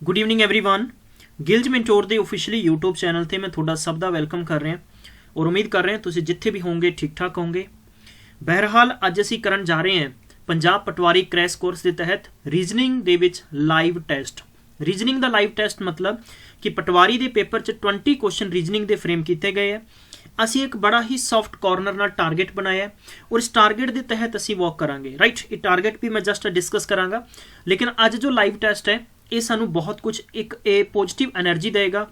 Good evening everyone. Gillz mentor के officially YouTube channel पर मैं थोड़ा सब का वैलकम कर रहा और उम्मीद कर रहे हैं तुम जिथे भी होंगे ठीक ठाक होंगे। बहरहाल अज असी करन जा रहे हैं पंजाब पटवारी क्रैश कोर्स के तहत रीजनिंग दे विच लाइव टेस्ट। रीजनिंग का लाइव टेस्ट मतलब कि पटवारी के पेपर च 20 क्वेश्चन रीजनिंग के फ्रेम किए गए हैं। असी एक बड़ा ही सॉफ्ट कॉर्नर नाल टारगेट बनाया और इस टारगेट के तहत असी वॉक करांगे। राइट, ये टारगेट भी मैं जस्ट डिस्कस करांगा, लेकिन अज जो लाइव टेस्ट है ये सानू बहुत कुछ एक पॉजिटिव एनर्जी देगा।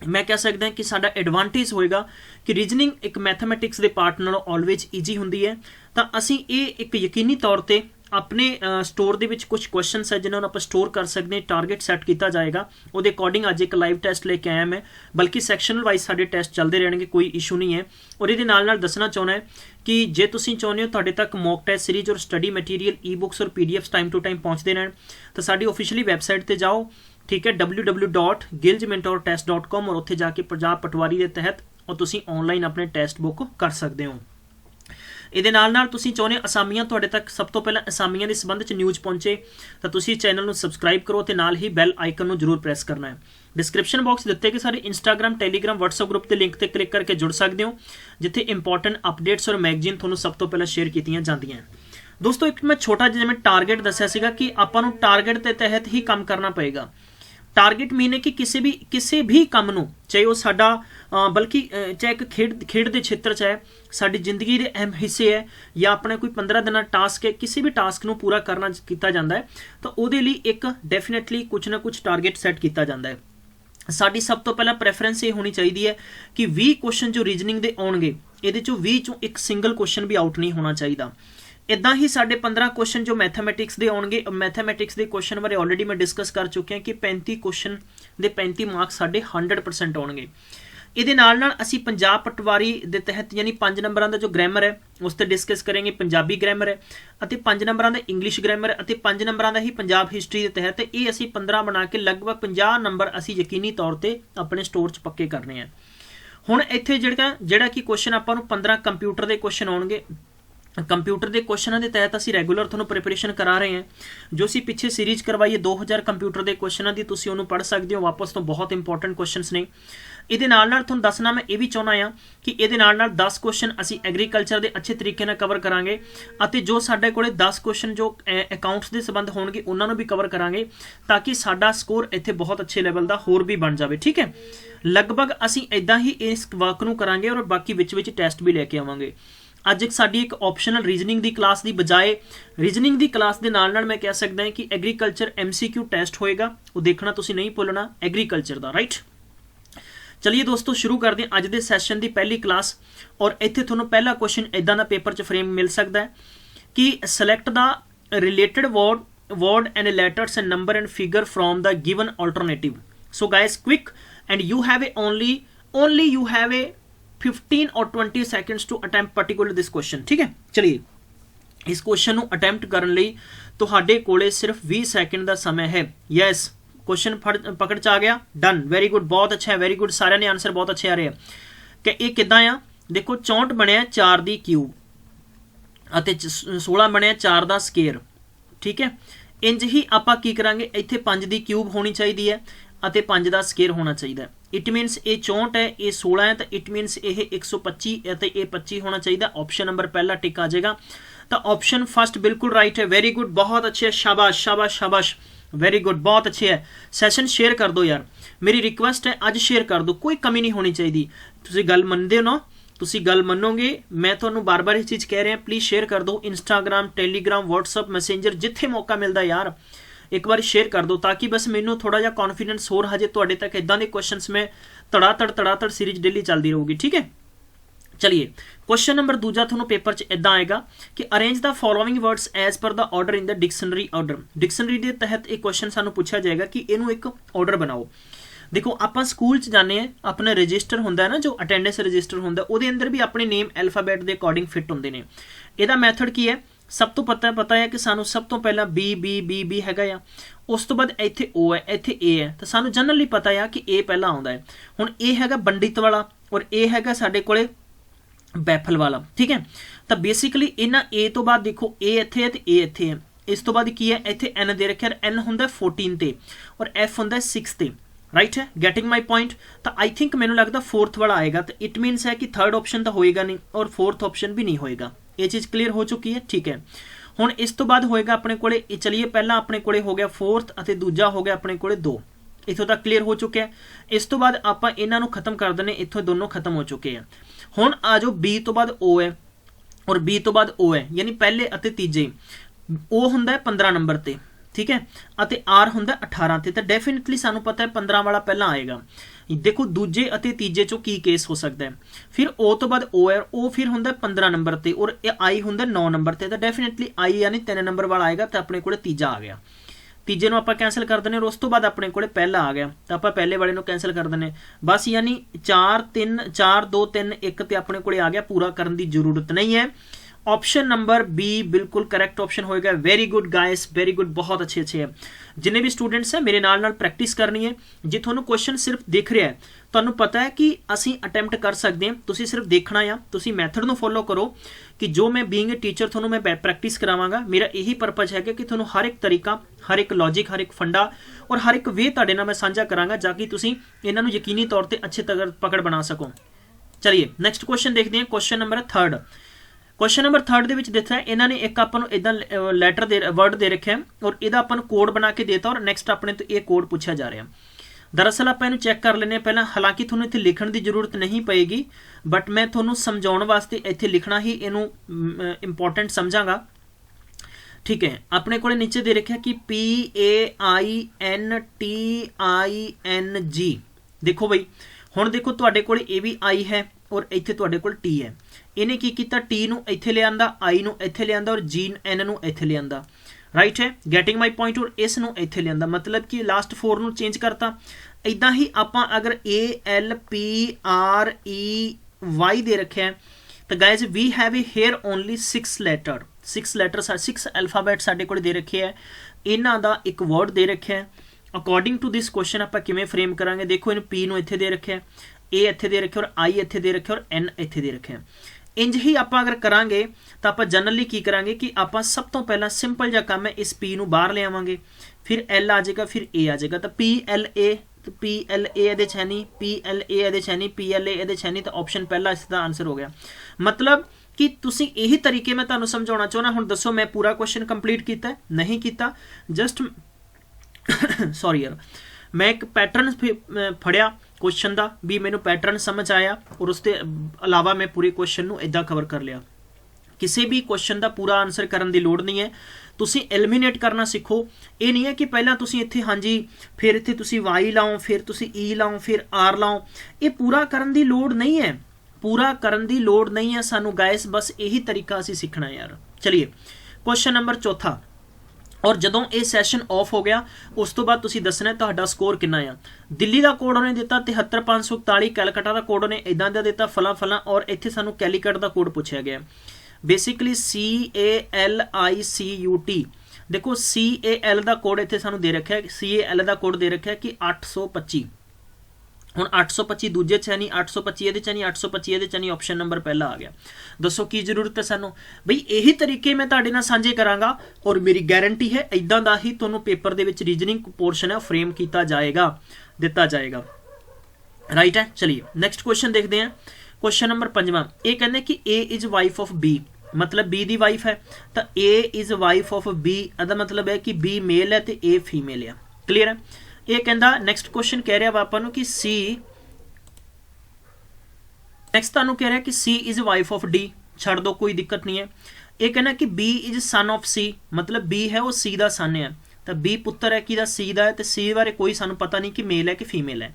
मैं कह सकता कि साडा एडवांटेज होएगा कि रीजनिंग एक मैथमैटिक्स के पार्ट नालों ऑलवेज ईजी होंदी है। तो असी ये एक यकीनी तौर पर अपने स्टोर दे विच कुछ क्वेश्चनस है जिन्होंने आप स्टोर कर सकते हैं। टारगेट सैट किया जाएगा, वो अकॉर्डिंग अज एक लाइव टेस्ट लेके आया मैं, बल्कि सैक्शनल वाइज साडे टेस्ट चलते रहने, कोई इशू नहीं है। और ये नाल दसना चाहना है कि जे तुसीं चाहुंदे हो तुहाडे तक मॉक टेस्ट सीरीज और स्टडी मटीरियल ई बुक्स और PDFs टाइम टू टाइम पहुँचते रहन, तो साडी ऑफिशियली वैबसाइट पर जाओ, ठीक है, www.gilgementortest.com, और उत्थे जाके पंजाब पटवारी के तहत और तुसीं ऑनलाइन अपने टेस्ट बुक कर सकते हो। ये तुसीं चाहुंदे असामियां तुहाडे तक सब तो पहले असामियां के संबंध में न्यूज़ पहुंचे तो तुसीं चैनल को सबसक्राइब करो तो नाल ही बैल आइकन को जरूर प्रेस करना है। डिस्क्रिप्शन बॉक्स दिते कि सारे इंस्टाग्राम टैलीग्राम व्हाट्सएप ग्रुप के लिंक पर क्लिक करके जुड़ सकते हो, जिथे इंपॉर्टेंट अपडेट्स और मैगजीन तुहानूं सब तो पहले शेयर कीतियां जांदियां हैं। दोस्तों, एक मैं छोटा जिहा मैं टारगेट दस्सिया सीगा कि आपां नूं टारगेट के तहत ही काम करना पएगा। टारगेट मीन है कि किसी भी काम नूं, चाहे वो साडा बल्कि चाहे एक खेड के क्षेत्र च है, साडी जिंदगी के अहम हिस्से है, या अपने कोई 15 दिन टास्क है, किसी भी टास्क नूं पूरा करना किया जाता है तो उहदे लई एक डेफिनेटली कुछ ना कुछ टारगेट सैट किया जाता है। साडी सब तो पहला प्रेफरेंस ये होनी चाहिए है कि 20 क्वेश्चन जो रीजनिंग के आउणगे, इहदे चों 20 चों एक सिंगल क्वेश्चन भी आउट नहीं होना चाहिए। इदा ही साढ़े 15 क्वेश्चन जो मैथमैटिक्स के आउणगे, मैथमैटिक्स के क्वेश्चन बारे ऑलरेडी मैं डिस्कस कर चुके हैं कि 35 क्वेश्चन के 35 मार्क्स साढ़े 100% आउणगे। ये असी पंजाब पटवारी के तहत यानी 5 नंबर का जो ग्रैमर है उस पर डिस्कस करेंगे। पंजाबी ग्रैमर है, 5 नंबर का इंग्लिश ग्रैमर है, 5 नंबर का ही पंजाब हिस्टरी के तहत ये असी 15 बना के लगभग 50 नंबर असी यकीनी तौर पर अपने स्टोर च पक्के करने हैं। हुण इत्थे जिहड़ा कि क्वेश्चन आपां नूं 15 कंप्यूटर के क्वेश्चन आउणगे, कंप्यूटर के क्वेश्चनों के तहत असी रेगूलर थोड़ा प्रिपरेशन करा रहे हैं। जो असी पिछे सीरीज करवाई है 2000 कंप्यूटर के क्वेश्चनों की, तुसीं उन्होंने पढ़ सकते हो वापस, तो बहुत इंपॉर्टेंट क्वेश्चनस ने। ये तुहानूं दसना मैं ये भी चाहना हाँ कि ये 10 क्वेश्चन असी एग्रीकल्चर के अच्छे तरीके नाल कवर करांगे, अते जो साडे कोले 10 क्वेश्चन जो अकाउंट्स के संबंध होणगे उन्होंने भी कवर करांगे, ताकि साडा स्कोर इत्थे बहुत अच्छे लैवल का होर भी बन जाए। ठीक है, लगभग असी इदां ही इस वर्क नूं करांगे और बाकी विच टेस्ट भी लैके आवांगे। अज एक साडी एक ऑप्शनल रीजनिंग की क्लास की बजाय रीजनिंग की क्लास के नाल मैं कह सकता कि एग्रीकल्चर MCQ टेस्ट होएगा, वो देखना तुसीं नहीं भुलना एग्रीकल्चर का। राइट, चलिए दोस्तों शुरू करते हैं अज के सैशन की पहली क्लास। और इत्थे तुहानूं पहला क्वेश्चन इदां दा पेपर च फ्रेम मिल सकता है कि select the related word and letters and number and figure from the given alternative. So guys quick and you have a only you have a 15 और 20 seconds to attempt particular this question. ठीक है, चलिए इस question को attempt करने लई तुहाडे कोले सिर्फ 20 सेकंड का समय है। यस, क्वेश्चन पकड़ च आ गया, डन, वेरी गुड, बहुत अच्छा है, वेरी गुड, सारे ने आंसर बहुत अच्छे आ रहे हैं। कि ये किदां आ, देखो 64 बनया 4 दी क्यूब अते 16 बनया 4 दा स्केयर। ठीक है, इंज ही आपां की करांगे, इत्थे 5 दी क्यूब होनी चाहिए है अते 5 दा स्केयर होना चाहिए। इट मीनस ये 64 है, ये 16 है, तो इट मीनस ये 125 है, तो ये 25 होना चाहिए। ऑप्शन नंबर पहला टिक आ जाएगा, तो ऑप्शन फर्स्ट बिल्कुल राइट है। वेरी गुड, बहुत अच्छे है, शाबाश शाबाश शाबाश, वेरी गुड, बहुत अच्छे है। सैशन शेयर कर दो यार, मेरी रिक्वेस्ट है अज शेयर कर दो, कोई कमी नहीं होनी चाहिए। तुसीं गल मनदे हो ना, तुसीं गल मनोगे, मैं तुहानूं बार बार ये चीज़ कह रहा, प्लीज़ शेयर कर दो। इंस्टाग्राम टैलीग्राम व्हाट्सअप मैसेंजर जिथे मौका मिलता यार एक बार शेयर कर दो, ताकि बस मैनू थोड़ा जिहा कॉन्फिडेंस होर हजे तुहाडे तक इदां दे क्वेश्चनस में धड़ाधड़ सीरीज डेली चलती रहूगी। ठीक है, चलिए क्वेश्चन नंबर दूजा थोनों पेपर च इदां आएगा कि arrange the following words as per the order in the dictionary order. Dictionary के तहत एक क्वेश्चन सानू पूछा जाएगा कि इनू एक ऑर्डर बनाओ। देखो आपां स्कूल च जाने अपना रजिस्टर होंदा है ना, जो अटेंडेंस रजिस्टर होंदा, उहदे अंदर भी अपने नेम एल्फाबैट के अकॉर्डिंग फिट होंदे ने। इहदा मैथड की है, सब तो पता है कि सानू सब तो पहला बी हैगा आ, उस तो बाद इत्थे ओ है, इत्थे ए है, तो सानू जनरली पता है कि ए पहला आउंदा है। हुण ए हैगा पंडित वाला और ए हैगा साडे कोले बैफल वाला। ठीक है, तो बेसिकली इन्हां ए तो बाद देखो ए इत्थे है ते ए इत्थे है, इस तो बाद की है इत्थे n दे रखिया, n हुंदा 14 ते और f हुंदा 6 ते, राइट है, गेटिंग माई पॉइंट। तो आई थिंक मैनू लगता फोर्थ वाला आएगा, तो इट मीनस है कि थर्ड ऑप्शन तो होएगा नहीं और फोर्थ ऑप्शन भी नहीं होएगा। ये चीज़ क्लीयर हो चुकी है, ठीक है। हुण इस तो बाद होएगा अपने कोले, चलिए पहला अपने कोले हो गया फोर्थ और दूजा हो गया अपने कोले 2, इत्थों तक क्लीयर हो चुके हैं। इस तो बाद आप इन्हों खत्म कर देने, इत्थों दोनों खत्म हो चुके हैं। हुण आ जाओ बी तो बाद ओ है और बी तो बाद ओ है, यानी पहले अते तीजे, ओ हुंदा है 15 नंबर ते, ठीक है, अते आर हुंदा 18 ते, तो डेफिनेटली सानू पता है 15 वाला पहला आएगा। देखो दूजे अते तीजे चो की केस हो सकता है। फिर ओ तो बाद ओ है, ओ फिर हुंदा 15 नंबर ते और आई हुंदा 9 नंबर ते, तो डेफिनेटली आई यानी 3 नंबर वाला आएगा, तो अपने कोले तीजा आ गया। तीजे नूं आपां कैंसल कर देने और उस तो बाद अपने कोले पहला आ गया, तो आपां पहले वाले नूं कैंसल कर देने बस, यानी 4 2 3 1 ते अपने कोले आ गया, पूरा करने की जरूरत नहीं है। ऑप्शन नंबर बी बिल्कुल करेक्ट ऑप्शन होएगा। Very good guys, very good, बहुत अच्छे अच्छे है। जिन्हें भी स्टूडेंट्स है मेरे नाल प्रैक्टिस करनी है, जे तुहानूं क्वेश्चन सिर्फ दिख रहा है, तुहानूं पता है कि असीं अटैम्प्ट कर सकते हैं, तुसीं सिर्फ देखना आ, तुसीं मैथड नूं फॉलो करो कि जो मैं बीइंग ए टीचर तुहानूं मैं प्रैक्टिस करावांगा। मेरा यही पर्पज है कि तुहानूं हर एक तरीका, हर एक लॉजिक, हर एक फंडा और हर एक वे तुहाडे नाल मैं साझा करांगा, जाकि तुसीं इन्हां नूं यकीनी तौर पर अच्छे तक पकड़ बना सको। चलिए नेक्स्ट क्वेश्चन देखते हैं। Question number 3। क्वेश्चन नंबर 3 ਦੇ ਵਿੱਚ ਦਿੱਤਾ है, इन्होंने एक अपन इदा लैटर दे वर्ड दे रखे है और इहदा अपन कोड बना के देता और नैक्सट अपने तो ये कोड पूछा जा रहा है। दरअसल आप इन्हू चैक कर लेने पहला, हालांकि थोड़ा इतने लिखण की जरूरत नहीं पेगी, बट मैं थोड़ा समझाने वास्ते इतने लिखना ही इनू इंपॉर्टेंट समझांगा, ठीक है। अपने को नीचे दे रखा कि PAINTING, देखो बई हुण देखो तुहाडे कोल ए भी आई है और इत्थे तुहाडे कोल टी है। इन्हें की किया, टी नूं इत्थे ले आंदा, आई नूं इत्थे ले आंदा और जी एन नूं इत्थे ले आंदा, राइट है, गेटिंग माई पॉइंट। और इस नूं इत्थे ले आंदा, मतलब कि लास्ट 4 नूं चेंज करता। इदां ही आपां अगर ALPREY दे रखे हैं तो guys we have a here only 6 letter 6 alphabet साडे कोल दे रखे है। इन्हां दा एक वर्ड दे रखे है। अकॉर्डिंग टू दिस क्वेश्चन आपां किवें फ्रेम करांगे, देखो इन पी नूं इत्थे दे रखे है, ए इत्थे दे रखे और आई इत्थे दे रखे और एन इत्थे दे रखे। इंज ही आप अगर करांगे तो आप जनरली की करांगे कि आप सब तो पहला सिंपल जा काम है, इस पी नूं बाहर ले आवांगे, फिर एल आ जाएगा, फिर ए आ जाएगा, तो PLA ਇਹਦੇ ਚ ਹੈ ਨਹੀਂ, PLA ਇਹਦੇ ਚ ਹੈ ਨਹੀਂ, PLA ਇਹਦੇ ਚ ਹੈ नहीं, तो ऑप्शन पहला इसका आंसर हो गया। मतलब कि तुसी यही तरीके मैं तुहानूं समझाउणा चाहुंदा। हुण दसो मैं पूरा क्वेश्चन कंप्लीट कीता नहीं कीता, जस्ट सॉरी यार, मैं एक पैटर्न फड़िया क्वेश्चन का भी मैनू पैटर्न समझ आया और उसके अलावा मैं पूरे क्वेश्चन नूं इदां कवर कर लिया। किसी भी क्वेश्चन का पूरा आंसर करने की लोड़ नहीं है, तुसी एलिमिनेट करना सीखो। ये नहीं है कि पहला तुसी इत्थे हाँ जी, फिर इत्थे तुसी वाई लाओ, फिर तुसी ई लाओ, फिर आर लाओ, ये पूरा करने की लोड़ नहीं है, पूरा करने की लोड़ नहीं है सानू गाइस, बस यही तरीका असीं सीखना है यार। चलिए क्वेश्चन नंबर 4। और जदों ये सैशन ऑफ हो गया उस तो बाद तुसी दसना तुहाडा स्कोर कितना आ। दिल्ली का कोड उन्हें दिता 73541, कैलकटा का कोड उन्हें इदां दा दिता फला फला, और इत्थे सानू कैलीकट का कोड पूछा गया, बेसिकली CALICUT। देखो CAL का कोड इत्थे सानू दे रखा है, CAL का कोड दे रखा है कि 825। हुण 825 दूजे च नहीं, 825 ये नहीं, 825 ये नहीं, ऑप्शन नंबर पहला आ गया। दसो की जरूरत है सानू बई, यही तरीके मैं तुहाडे नाल सांझे करांगा और मेरी गारंटी है इदां दा ही तुहानूं पेपर दे विच रीजनिंग पोर्शन है फ्रेम किया जाएगा, दिता जाएगा, राइट है। चलिए नेक्स्ट क्वेश्चन देखते हैं। Question number 5। ये कहते कि A is wife of B, मतलब B दी वाइफ है, तो A is wife of B, इसका मतलब है कि B मेल है तो A फीमेल है, क्लीयर है। ये कहता नैक्सट क्वेश्चन कह रहा आप कि C, नैक्सट तुहानूं कह रहा है कि C is wife of D, छड़ दो कोई दिक्कत नहीं है। ये कहना कि B is son of C, मतलब B है वो C का सन है, तो B पुत्र है कि C का है, तो C बारे कोई सानूं पता नहीं कि मेल है कि फीमेल है।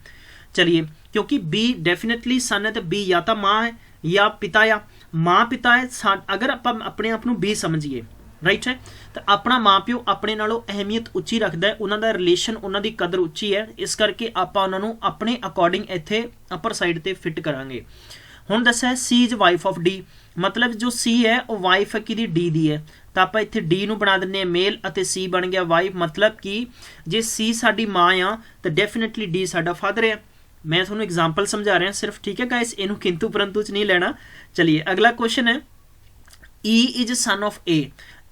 चलिए क्योंकि B डेफिनेटली सन है तो B या तो माँ है या पिता या माँ पिता है। अगर आप अपने आप नूं B समझिए, राइट है, तो अपना माँ प्यो अपने नालों अहमियत उच्ची रखता है, उन्होंने रिलेशन उन्होंने कदर उच्ची है, इस करके आप उन्होंने अपने अकॉर्डिंग इत्थे अपर साइड ते फिट करांगे। हुण दस्सिया है C is wife of D, मतलब जो C है वो वाइफ है कि D दी है, तो आप इत्थे D नूं बना दिंदे मेल अते C बन गया वाइफ, मतलब कि जे C साडी माँ आ तो डेफिनेटली D साडा फादर है। मैं तुहानूं एग्जाम्पल समझा रहा सिर्फ, ठीक है गाइस, इनू किंतु परंतु च नहीं लेना। चलिए अगला क्वेश्चन है E is son of A।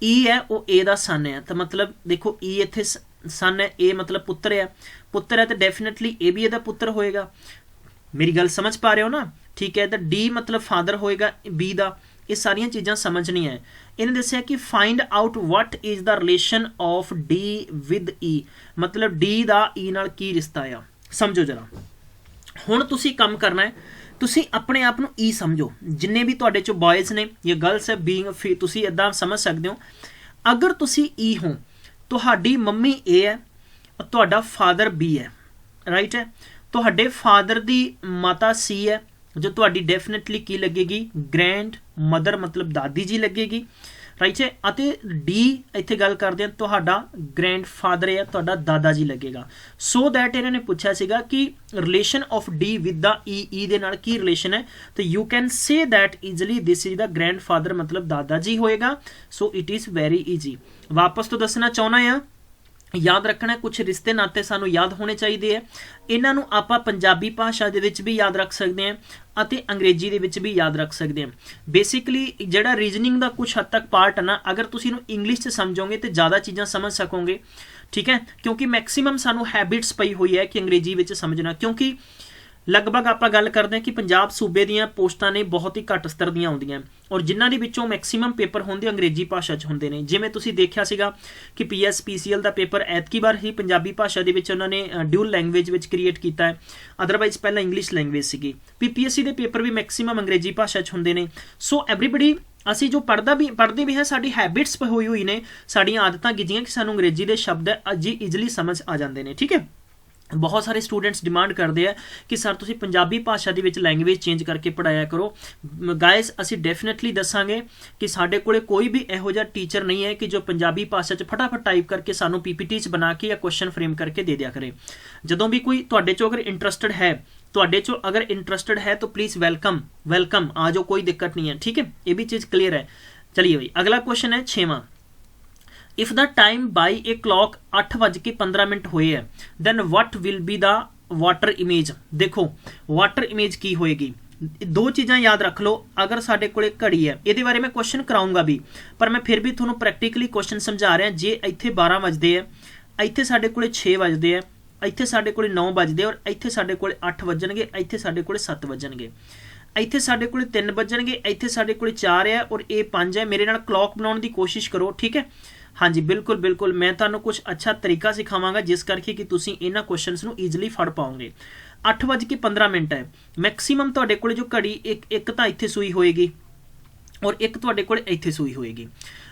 ई है वो ए दा सन है, तो मतलब देखो ई इत्थे सन है, ए मतलब पुत्र है तो डेफिनेटली ए भी इहदा पुत्र होएगा। मेरी गल समझ पा रहे हो ना? ठीक है, तो डी मतलब फादर होएगा बी दा। ये सारिया चीज़ां समझनी है। इन्हें दस्सिया कि find out what is the relation of D with E, मतलब डी दा ई नाल की रिश्ता आ। समझो जरा, हुण तुसी काम करना है, तुसी अपने आप नूं ई समझो। जिन्ने भी तुहाडे चो बॉयज़ ने या गर्ल्स है, बीइंग तुसी इदां समझ सकते हो। अगर तुसी ई हो, तुहाडी मम्मी ए है, तुहाडा फादर बी है, राइट है। तुहाडे फादर दी माता सी है, जो तुहाडी डेफिनेटली की लगेगी ग्रैंड मदर मतलब दादी जी लगेगी, राइट है। अते डी इत्थे गल करदे हैं तुहाडा ग्रैंड फादर है, तुहाडा दादा जी लगेगा। सो दैट इन्होंने पूछा सीगा कि relation of D with the E दे नाल की रिलेशन है, तो you can say that easily this is the grandfather मतलब दादा जी होएगा। So it is very easy. वापस तो दसना चाहना है, याद रखना कुछ रिश्ते नाते सानू याद होने चाहिए। इन्हां नूं आपां पंजाबी भाषा दे विच भी याद रख सकते हैं अते अंग्रेजी दे विच भी याद रख सकते हैं। बेसिकली जिहड़ा रीजनिंग का कुछ हद तक पार्ट है ना, अगर तुसीं इहनूं इंग्लिश च समझोगे तो ज़्यादा चीज़ां समझ सकोगे, ठीक है। क्योंकि मैक्सीमम सानू हैबिट्स पई हुई है कि अंग्रेजी विच समझना, क्योंकि लगभग आप गल करते हैं कि पंजाब सूबे दीयां पोस्टां ने बहुत ही घट स्तर दीयां आउंदियां और जिन्हां दे विचों मैक्सीमम पेपर होंदे अंग्रेजी भाषा च होंदे ने। जिवें तुसीं देखिया सीगा कि PS PCL दा पेपर ऐतकी बार ही पंजाबी भाषा दे विच उन्हां ने ड्यूल लैंगुएज विच क्रिएट कीता है, अदरवाइज पहला इंग्लिश लैंगुएज सीगी। PPSC दे पेपर भी मैक्सीमम अंग्रेजी भाषा च होंदे ने। सो एवरीबडी ਅਸੀਂ जो पढ़ते भी हैं, साडी हैबिट्स होई हुई ने, साडियां आदतां गिजियां कि सानू अंग्रेजी दे शब्द जी ईजली समझ आ जाते हैं, ठीक है। बहुत सारे स्टूडेंट्स डिमांड करते हैं कि सर तुसीं पंजाबी भाषा दे विच लैंगुएज चेंज करके पढ़ाया करो। गाइस असीं डेफिनेटली दसांगे कि साडे कोले कोई भी इहो जिहा टीचर नहीं है कि जो पंजाबी भाषा च फटाफट टाइप करके सानू PPT च बना के या क्वेश्चन फ्रेम करके दे दिया करे। जदों भी कोई तुहाडे चों अगर इंटरस्टड है, तुहाडे चो अगर इंटरस्टड है तो प्लीज़ वेलकम आ जाओ, कोई दिक्कत नहीं है, ठीक है। ये भी चीज़ क्लियर है। चलिए भाई अगला क्वेश्चन है 6वां। If the time by a clock 8:15 हुए है, then what will be the water image. देखो वाटर इमेज की होएगी, दो चीज़ां याद रख लो। अगर साडे कोले घड़ी है, ये बारे मैं क्वेश्चन कराऊंगा भी, पर मैं फिर भी थोड़ा प्रैक्टिकली क्वेश्चन समझा रहा। जे इत्थे 12 बजते हैं, इत्थे साडे कोले 6 बजते हैं, इत्थे साडे कोले 9 बजते और इत्थे साडे कोले 8 वजणगे, इत्थे साडे कोले 7 वजणगे, इत्थे साडे कोले 3 वजणगे, इत्थे साडे कोले 4 है और ये 5 है। मेरे नाल क्लॉक बनाने की कोशिश करो, ठीक है। हाँ जी बिल्कुल मैं तुहानूं कुछ अच्छा तरीका सिखावांगा जिस करके कि तुसीं इन्हां क्वेश्चनस नूं ईजली फड़ पाओगे। 8:15 है मैक्सीमम तुहाडे कोले जो घड़ी एक तां इत्थे सूई होएगी और एक तुहाडे कोले इत्थे सूई होएगी।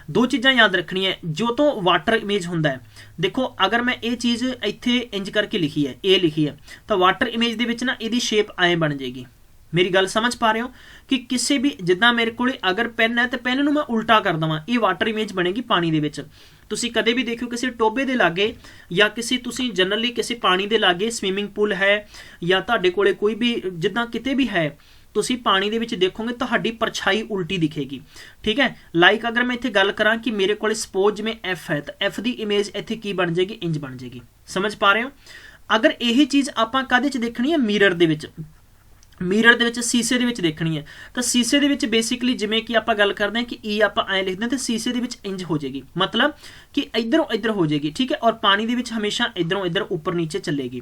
दो चीज़ां याद रखनियां। जो तो वाटर इमेज हुंदा है, देखो अगर मैं ये चीज़ इत्थे इंज करके लिखी है, ए लिखी है, तो वाटर इमेज दे विच ना इहदी शेप ऐ बन जाएगी। मेरी गल समझ पा रहे हो कि किसी भी जिद्दां मेरे को अगर पेन है तो पेन नूं मैं उल्टा कर देवां, ये वाटर इमेज बनेगी पानी दे विच। तुसीं कदे भी देखियो किसी टोबे दे लागे या किसी तुसीं जनरली किसी पानी दे लागे स्विमिंग पूल है या तुहाडे कोले कोई भी जिद्दां किते भी है, तुसीं पानी दे विच देखोगे तुहाडी परछाई उल्टी दिखेगी, ठीक है। लाइक अगर मैं इत्थे गल करां कि मेरे कोले सपोज जिवें F है तो F दी इमेज इत्थे की बन जाएगी, इंज बन जाएगी। समझ पा रहे हो। अगर यही चीज़ आपां काहदे च देखनी है, मिरर दे विच, मिरर दे विच शीशे दे विच देखनी है, तो शीशे दे विच बेसिकली जिवें कि आपां गल करदे हैं कि ई आपां ऐ लिखदे हैं तो शीशे दे विच इंज हो जाएगी, मतलब कि इधरों इधर हो जाएगी, ठीक है। और पानी दे विच हमेशा इधरों इधर ऊपर नीचे चलेगी।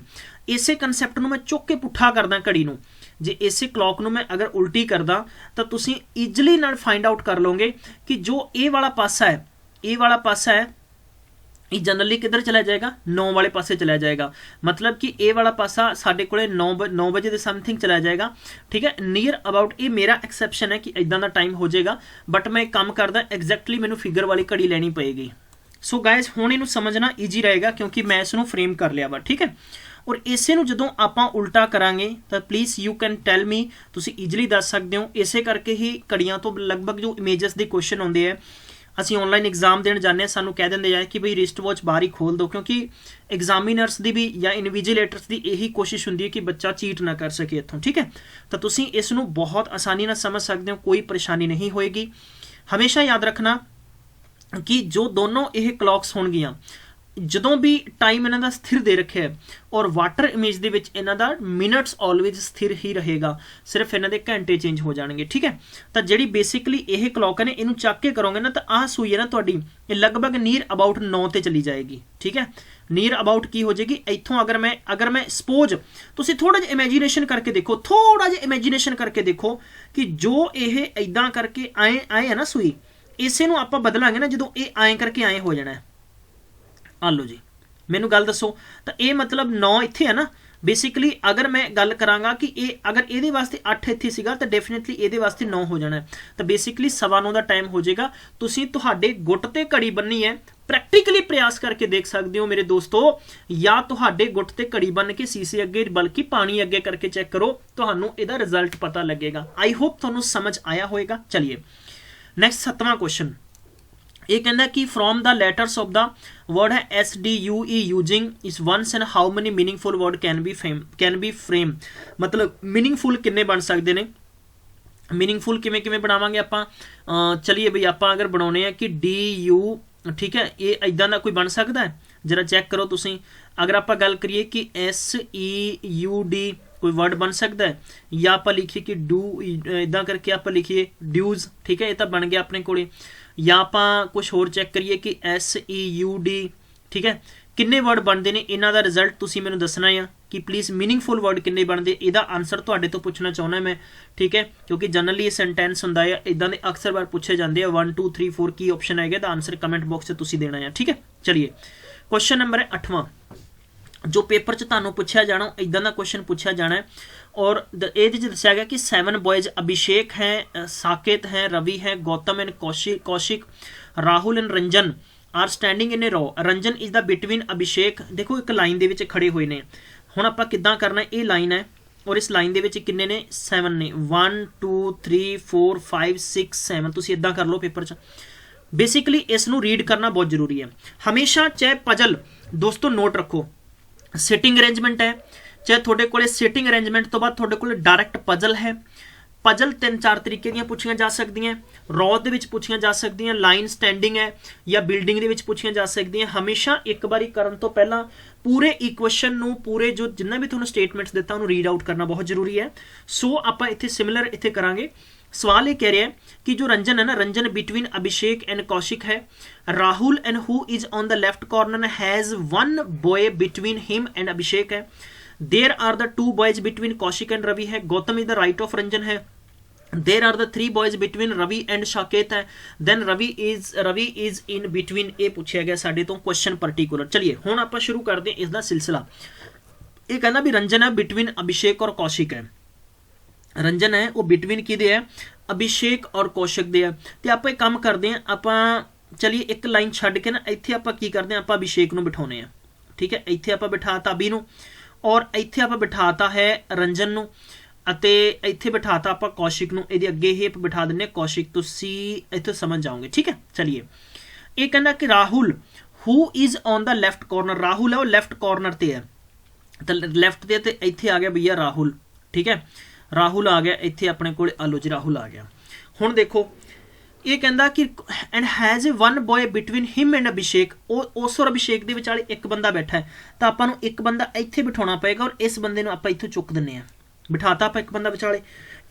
इसे कंसैप्ट नूं मैं चुक के पुट्ठा करदा घड़ी नूं, जे इसे क्लॉक नूं मैं अगर उल्टी करदा तो तुसीं ईजली नाल फाइंड आउट कर लोगे कि जो ए वाला पासा है, ए वाला पासा है ये जनरली किधर चला जाएगा, 9 वाले पासे चला जाएगा। मतलब कि ए वाला पासा साडे कोले 9 बजे के समथिंग चला जाएगा, ठीक है। नियर अबाउट ये मेरा एक्सैप्शन है कि इदां दा टाइम हो जाएगा, बट मैं एक काम करदा एग्जैक्टली मैनू फिगर वाली घड़ी लेनी पएगी। सो गाइज हुण इहनूं समझना ईजी रहेगा क्योंकि मैं इसनूं फ्रेम कर लिया वा, ठीक है। और इसे नूं जदों आपां उल्टा करांगे तो प्लीज़ यू कैन टैल मी, तुसीं ईजली दस सकते हो। इसे करके ही घड़ियां तो लगभग जो इमेजेस के क्वेश्चन आउंदे है, ਅਸੀਂ ऑनलाइन एग्जाम देने जाने सानू कह देंगे है कि भाई रिस्ट वॉच बाहर ही खोल दो, क्योंकि एग्जामिनर्स की भी या इनविजिलेटर्स की यही कोशिश होंगी है कि बच्चा चीट ना कर सके इत्थों, ठीक है। तो तुसीं इसनूं बहुत आसानी नाल समझ सकते हो, कोई परेशानी नहीं होएगी। हमेशा याद रखना कि जो दोनों ये क्लॉक्स होणगियां ਜਦੋਂ ਵੀ ਟਾਈਮ ਇਹਨਾਂ ਦਾ ਸਥਿਰ ਦੇ ਰੱਖਿਆ ਹੈ ਔਰ ਵਾਟਰ ਇਮੇਜ ਦੇ ਵਿੱਚ ਇਹਨਾਂ ਦਾ ਮਿੰਟਸ ਆਲਵੇਜ਼ ਸਥਿਰ ਹੀ ਰਹੇਗਾ, ਸਿਰਫ ਇਹਨਾਂ ਦੇ ਘੰਟੇ ਚੇਂਜ ਹੋ ਜਾਣਗੇ। ਠੀਕ ਹੈ, ਤਾਂ ਜਿਹੜੀ ਬੇਸਿਕਲੀ ਇਹ ਕਲੌਕ ਨੇ ਇਹਨੂੰ ਚੱਕ ਕੇ ਕਰੋਗੇ ਨਾ ਤਾਂ ਆਹ ਸੂਈ ਹੈ ਨਾ ਤੁਹਾਡੀ ਇਹ ਲਗਭਗ ਨੀਅਰ ਅਬਾਊਟ 9 ਤੇ ਚਲੀ ਜਾਏਗੀ। ਠੀਕ ਹੈ, ਨੀਅਰ ਅਬਾਊਟ ਕੀ ਹੋ ਜਾਏਗੀ ਇੱਥੋਂ ਅਗਰ ਮੈਂ ਸਪੋਜ਼ ਤੁਸੀਂ ਥੋੜਾ ਜਿਹਾ ਇਮੇਜਿਨੇਸ਼ਨ ਕਰਕੇ ਦੇਖੋ, ਥੋੜਾ ਜਿਹਾ ਇਮੇਜਿਨੇਸ਼ਨ ਕਰਕੇ ਦੇਖੋ ਕਿ ਜੋ ਇਹ ਇਦਾਂ ਕਰਕੇ ਆਏ ਹੈ ਨਾ ਸੂਈ, ਇਸੇ ਨੂੰ ਆਪਾਂ ਬਦਲਾਂਗੇ ਨਾ ਜਦੋਂ ਇਹ ਆਏ ਕਰਕੇ ਆਏ ਹੋ ਜਾਣਾ ਹੈ। ਆ ਲਓ ਜੀ, ਮੈਨੂੰ ਗੱਲ ਦੱਸੋ, ਤਾਂ ਇਹ ਮਤਲਬ 9 ਇੱਥੇ ਹੈ ਨਾ। ਬੇਸਿਕਲੀ ਅਗਰ ਮੈਂ ਗੱਲ ਕਰਾਂਗਾ ਕਿ ਇਹ ਅਗਰ ਇਹਦੇ ਵਾਸਤੇ 8 ਇੱਥੇ ਸੀਗਾ ਤਾਂ ਡੈਫੀਨੇਟਲੀ ਇਹਦੇ ਵਾਸਤੇ 9 ਹੋ ਜਾਣਾ, ਤਾਂ ਬੇਸਿਕਲੀ 9:15 ਦਾ ਟਾਈਮ ਹੋ ਜਾਏਗਾ। ਤੁਸੀਂ ਤੁਹਾਡੇ ਗੁੱਟ ਤੇ ਘੜੀ ਬੰਨੀ ਹੈ, ਪ੍ਰੈਕਟੀਕਲੀ ਪ੍ਰयास ਕਰਕੇ ਦੇਖ ਸਕਦੇ ਹੋ ਮੇਰੇ ਦੋਸਤੋ, ਜਾਂ ਤੁਹਾਡੇ ਗੁੱਟ ਤੇ ਘੜੀ ਬੰਨ ਕੇ ਸੀਸੇ ਅੱਗੇ ਬਲਕਿ ਪਾਣੀ ਅੱਗੇ ਕਰਕੇ ਚੈੱਕ ਕਰੋ, ਤੁਹਾਨੂੰ ਇਹਦਾ ਰਿਜ਼ਲਟ ਪਤਾ ਲੱਗੇਗਾ। ਆਈ ਹੋਪ ਤੁਹਾਨੂੰ ਸਮਝ ਆਇਆ ਹੋਏਗਾ। ਚਲਿਏ ਨੈਕਸਟ 7ਵਾਂ ਕੁਐਸਚਨ, ਇਹ ਕਹਿੰਦਾ ਕਿ from the letters of the word है SDUE using is once and how many meaningful word can be frame, मतलब meaningful किन्ने बन सकते ने, meaningful किमें किमें बनावांगे आपां। चलिए बई आपां अगर बनाने हैं कि DU, ठीक है, ये इदां दा कोई बन सकता है, जरा चेक करो तुसीं। अगर आपां गल करिए कि SEUD कोई वर्ड बन सकता है, या आपां लिखिए कि डू, इदां करके आपां लिखिए ड्यूज, ठीक है, ये तो बन गया अपने कोले। या आपां कुछ होर चेक करिए कि SEUD, ठीक है, किन्ने वर्ड बनते हैं, इन्हां दा रिजल्ट तुसीं मैनूं दसना है कि प्लीज़ मीनिंगफुल वर्ड किन्ने बनते, इहदा आंसर तुहाडे तो पुछना चाहुंदा मैं। ठीक है, क्योंकि जनरली ये सेंटेंस हुंदा है इदां दे अक्सर बार पूछे जाते हैं 1 2 3 4 की ऑप्शन आएगा, तो आंसर कमेंट बॉक्स 'ਚ तुसीं देना है। ठीक है, चलिए क्वेश्चन नंबर है 8वां, जो पेपर 'ਚ ਤੁਹਾਨੂੰ ਪੁੱਛਿਆ ਜਾਣਾ ਇਦਾਂ ਦਾ क्वेश्चन पूछा जाना है। और ਇਹਦੇ 'ਚ ਦੱਸਿਆ ਗਿਆ कि 7 बॉयज अभिषेक हैं, साकेत हैं, रवि हैं, Gautam and Kaushik, Rahul and Ranjan are standing in a row. Ranjan is the between Abhishek, देखो एक लाइन ਦੇ ਵਿੱਚ ਖੜੇ ਹੋਏ ਨੇ। ਹੁਣ ਆਪਾਂ ਕਿੱਦਾਂ ਕਰਨਾ, ਇਹ ਲਾਈਨ ਹੈ ਔਰ ਇਸ ਲਾਈਨ ਦੇ ਵਿੱਚ ਕਿੰਨੇ ਨੇ 7 ਨੇ, 1 2 3 4 5 6 7, ਤੁਸੀਂ ਇਦਾਂ ਕਰ ਲਓ पेपर 'ਚ। बेसिकली इस ਨੂੰ रीड करना बहुत जरूरी है हमेशा। चाहे पजल दोस्तों नोट रखो, सिटिंग अरेंजमेंट है, चाहे थोड़े कोले सिटिंग अरेंजमेंट तो बाद थोड़े कोले डायरैक्ट पजल है। पजल 3-4 तरीके ਦੀਆਂ ਪੁੱਛੀਆਂ ਜਾ ਸਕਦੀਆਂ, ਰੋ ਦੇ ਵਿੱਚ ਪੁੱਛੀਆਂ ਜਾ ਸਕਦੀਆਂ, ਲਾਈਨ ਸਟੈਂਡਿੰਗ ਹੈ ਜਾਂ ਬਿਲਡਿੰਗ ਦੇ ਵਿੱਚ ਪੁੱਛੀਆਂ ਜਾ ਸਕਦੀਆਂ। ਹਮੇਸ਼ਾ ਇੱਕ ਵਾਰੀ ਕਰਨ ਤੋਂ ਪਹਿਲਾਂ ਪੂਰੇ ਇਕੁਏਸ਼ਨ ਨੂੰ, ਪੂਰੇ ਜੋ ਜਿੰਨਾ ਵੀ ਤੁਹਾਨੂੰ ਸਟੇਟਮੈਂਟਸ ਦਿੱਤਾ ਉਹਨੂੰ ਰੀਡ ਆਊਟ ਕਰਨਾ ਬਹੁਤ ਜ਼ਰੂਰੀ ਹੈ। ਸੋ ਆਪਾਂ ਇੱਥੇ ਸਿਮਿਲਰ ਇੱਥੇ ਕਰਾਂਗੇ। सवाल ये कह रहे हैं कि जो रंजन है ना, रंजन बिटवीन अभिषेक एंड कौशिक है, Rahul and who is on the left corner has 1 boy between him and Abhishek है, there are the 2 boys between Kaushik and Ravi है, Gautam is the right of Ranjan है, there are the 3 boys between Ravi and Saket है, then Ravi is in between. ये पूछा गया साडे तो question particular. चलिए हुण आपां शुरू करते हैं इसका सिलसिला। ये कहना भी रंजन है बिटवीन अभिषेक और कौशिक है, रंजन है वो बिटवीन कि है अभिषेक और कौशिक दे है। तो आप एक काम करते हैं, आप चलिए एक लाइन छड्ड के ना इत्थे आप की करते हैं, आप अभिषेक नूं बिठाउने हैं। ठीक है, इत्थे आप बिठाता अभी नूं और इत्थे आप बिठाता है रंजन नूं अते इत्थे बिठाता आप कौशिक नूं, इहदे अगे ही आप बिठा दिंदे कौशिक, तुसीं इत्थे समझ जाओगे। ठीक है, चलिए ये कहना कि Rahul who is on the left corner, Rahul है वो लैफ्ट कॉर्नर ते है, तो लैफ्ट ते इत्थे आ गया भैया राहुल। ठीक है, राहुल आ गया इत्थे अपने कोल, आलो जी राहुल आ गया। हुण देखो ये कहंदा कि and has 1 boy between him and Abhishek, उस और अभिषेक दे विचाले एक बंदा बैठा है, तो आपां नूं एक बंदा इत्थे बिठाउणा पएगा और इस बंदे नूं आपां इत्थों चुक दिंदे आ। बिठाता आपां एक बंदा विचाले।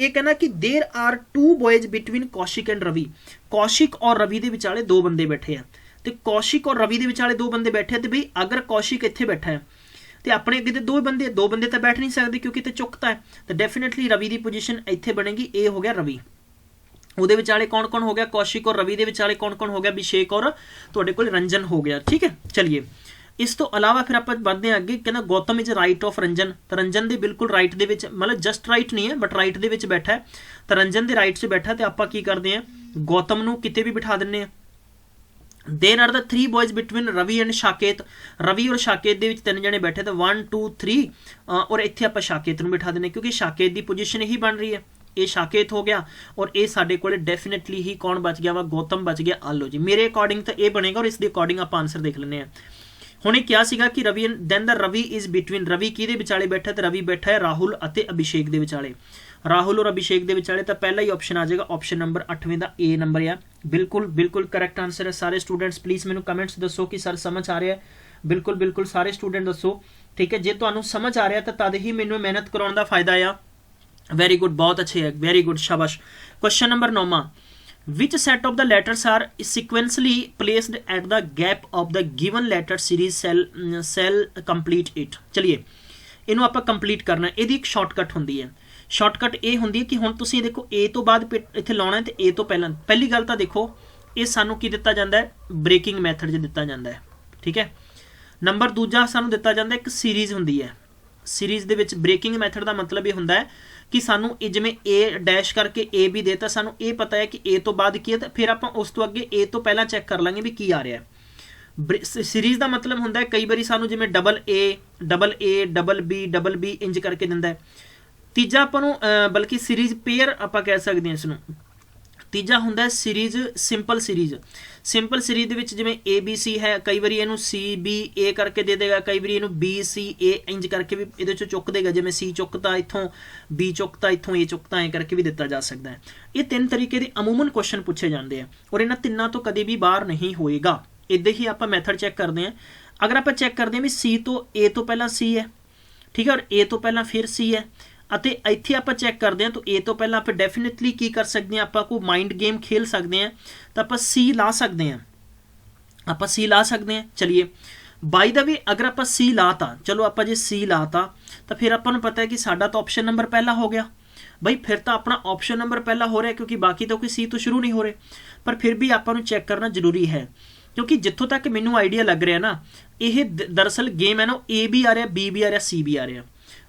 ये कहना कि there are 2 boys between Kaushik and Ravi, Kaushik और रवि दे विचाले 2 बंदे बैठे हैं, तो कौशिक और रवि दे विचाले 2 बंदे बैठे हैं। तो बई अगर कौशिक इत्थे बैठा है तो अपने अगे तो 2 बंदे तो बैठ नहीं सकते क्योंकि तो चुकता है, तो डेफिनेटली रवि की पोजीशन इत्थे बनेगी। ए हो गया रवि, उहदे विचाले कौन कौन हो गया कौशिक, और रवि के विचाले कौन कौन हो गया अभिषेक और तुहाडे कोल रंजन हो गया। ठीक है, चलिए इस तो अलावा फिर आप बढ़ते हैं अगे। कहना Gautam is right of Ranjan, तो रंजन के बिल्कुल राइट दे विच, मतलब जस्ट राइट नहीं है बट राइट दे विच बैठा है, तो रंजन के राइट से बैठा, तो आप की करते हैं गौतम नूं किते भी बिठा दिंदे हैं। There are the 3 boys between Ravi and Saket, Ravi और साकेत दे विच 3 जने बैठे, तो 1 2 3 और इत्थे आपां साकेत नूं बिठा दिंदे क्योंकि साकेत की पोजीशन यही बन रही है। ये साकेत हो गया और ये साडे कोले डेफिनेटली ही कौन बच गया वा, गौतम बच गया। आलो जी मेरे अकॉर्डिंग तो ये बनेगा और इसके अकॉर्डिंग आप आंसर देख लेने हैं। हुणे क्या सीगा कि Ravi then the Ravi is between, Ravi किहदे विचाले बैठा, तो रवि बैठा है राहुल अते अभिषेक दे विचाले, राहुल और अभिषेक दे विचाले, तो पहला ही ऑप्शन आ जाएगा ऑप्शन नंबर 8वें का ए नंबर है। बिल्कुल बिल्कुल करैक्ट आंसर है। सारे स्टूडेंट्स प्लीज़ मैनू कमेंट्स दसो कि सर समझ आ रहा है बिल्कुल बिल्कुल सारे स्टूडेंट दसो, ठीक है। जे तुहानू समझ आ रहा तो तद ही मैनू मेहनत कराउण दा फायदा आ। वेरी गुड, बहुत अच्छे है, वेरी गुड, शाबाश। Question number 9, which set of the letters are sequentially placed at the gap of the given letter series सैल कंप्लीट इट। चलिए इनू आपां कंप्लीट करना, इहदी एक शॉर्टकट होंदी है। शॉर्टकट ये होंदी है कि हुण तुसीं देखो ए तो बाद इत्थे लाउणा है, ते ए तो पहलां पहली गल तां देखो ये सानू की दिता जाता है, ब्रेकिंग मैथड च दिता जाता है, ठीक है। नंबर दूजा सानू दिता जाता है एक सीरीज़ होंदी है, सीरीज़ दे विच ब्रेकिंग मैथड का मतलब ये होंदा है कि सानू जिवें ए डैश करके ए भी देता, सानू ये पता है कि ए तो बाद की है, तो फिर आपां उस तो अगे ए तो पहला चैक कर लांगे भी की आ रहा है। सीरीज़ का मतलब होंदा है कई बारी सानू जिवें डबल ए डबल बी इंज करके दिंदा है। तीजा आपां नू बल्कि सीरीज़ पेयर आपां कह सकते हैं इसनू। तीजा होंदा है series simple series. Simple series दे विच जिवें ए बी सी है, कई बारी इहनू सी बी ए करके दे देगा, कई बारी इहनू बी सी ए इंज करके भी इहदे चों चुक देगा, जिवें सी चुकता इत्थों, बी चुकता इत्थों, ए चुकता ऐ करके भी दिता जा सकता है। ये 3 तरीके के अमूमन क्वेश्चन पूछे जाते हैं और इन्हां तिन्नां तो कभी भी बाहर नहीं होएगा। इदां ही आपां मैथड चैक करते हैं। अगर आपां चैक करते हैं भी सी तो ए तो पहला सी है, ठीक है, और ए तो पहला फिर सी है, ਅਤੇ ਇੱਥੇ ਆਪਾਂ ਚੈੱਕ ਕਰਦੇ ਹਾਂ ਤਾਂ ए ਤੋਂ ਪਹਿਲਾਂ ਆਪਾਂ ਡੈਫੀਨਿਟਲੀ ਕੀ ਕਰ ਸਕਦੇ ਹਾਂ, ਆਪਾਂ ਕੋਈ ਮਾइंड गेम खेल सकते हैं तो ਆਪਾਂ सी ला सकते हैं, ਆਪਾਂ सी ला सकते हैं। चलिए बाई द वे अगर ਆਪਾਂ सी लाता, चलो ਆਪਾਂ जे सी लाता तो फिर ਆਪਾਂ ਨੂੰ पता है कि साडा तो ऑप्शन नंबर पहला हो गया बई, फिर तो अपना ऑप्शन नंबर पहला हो रहा है क्योंकि बाकी तो कोई सी तो शुरू नहीं हो रहे। पर फिर भी ਆਪਾਂ ਨੂੰ चैक करना जरूरी है क्योंकि जितों तक मैनू आइडिया लग रहा है ना, ये दरअसल गेम है ना, ए भी आ रहा, बी भी आ रहा, सी भी आ रहा,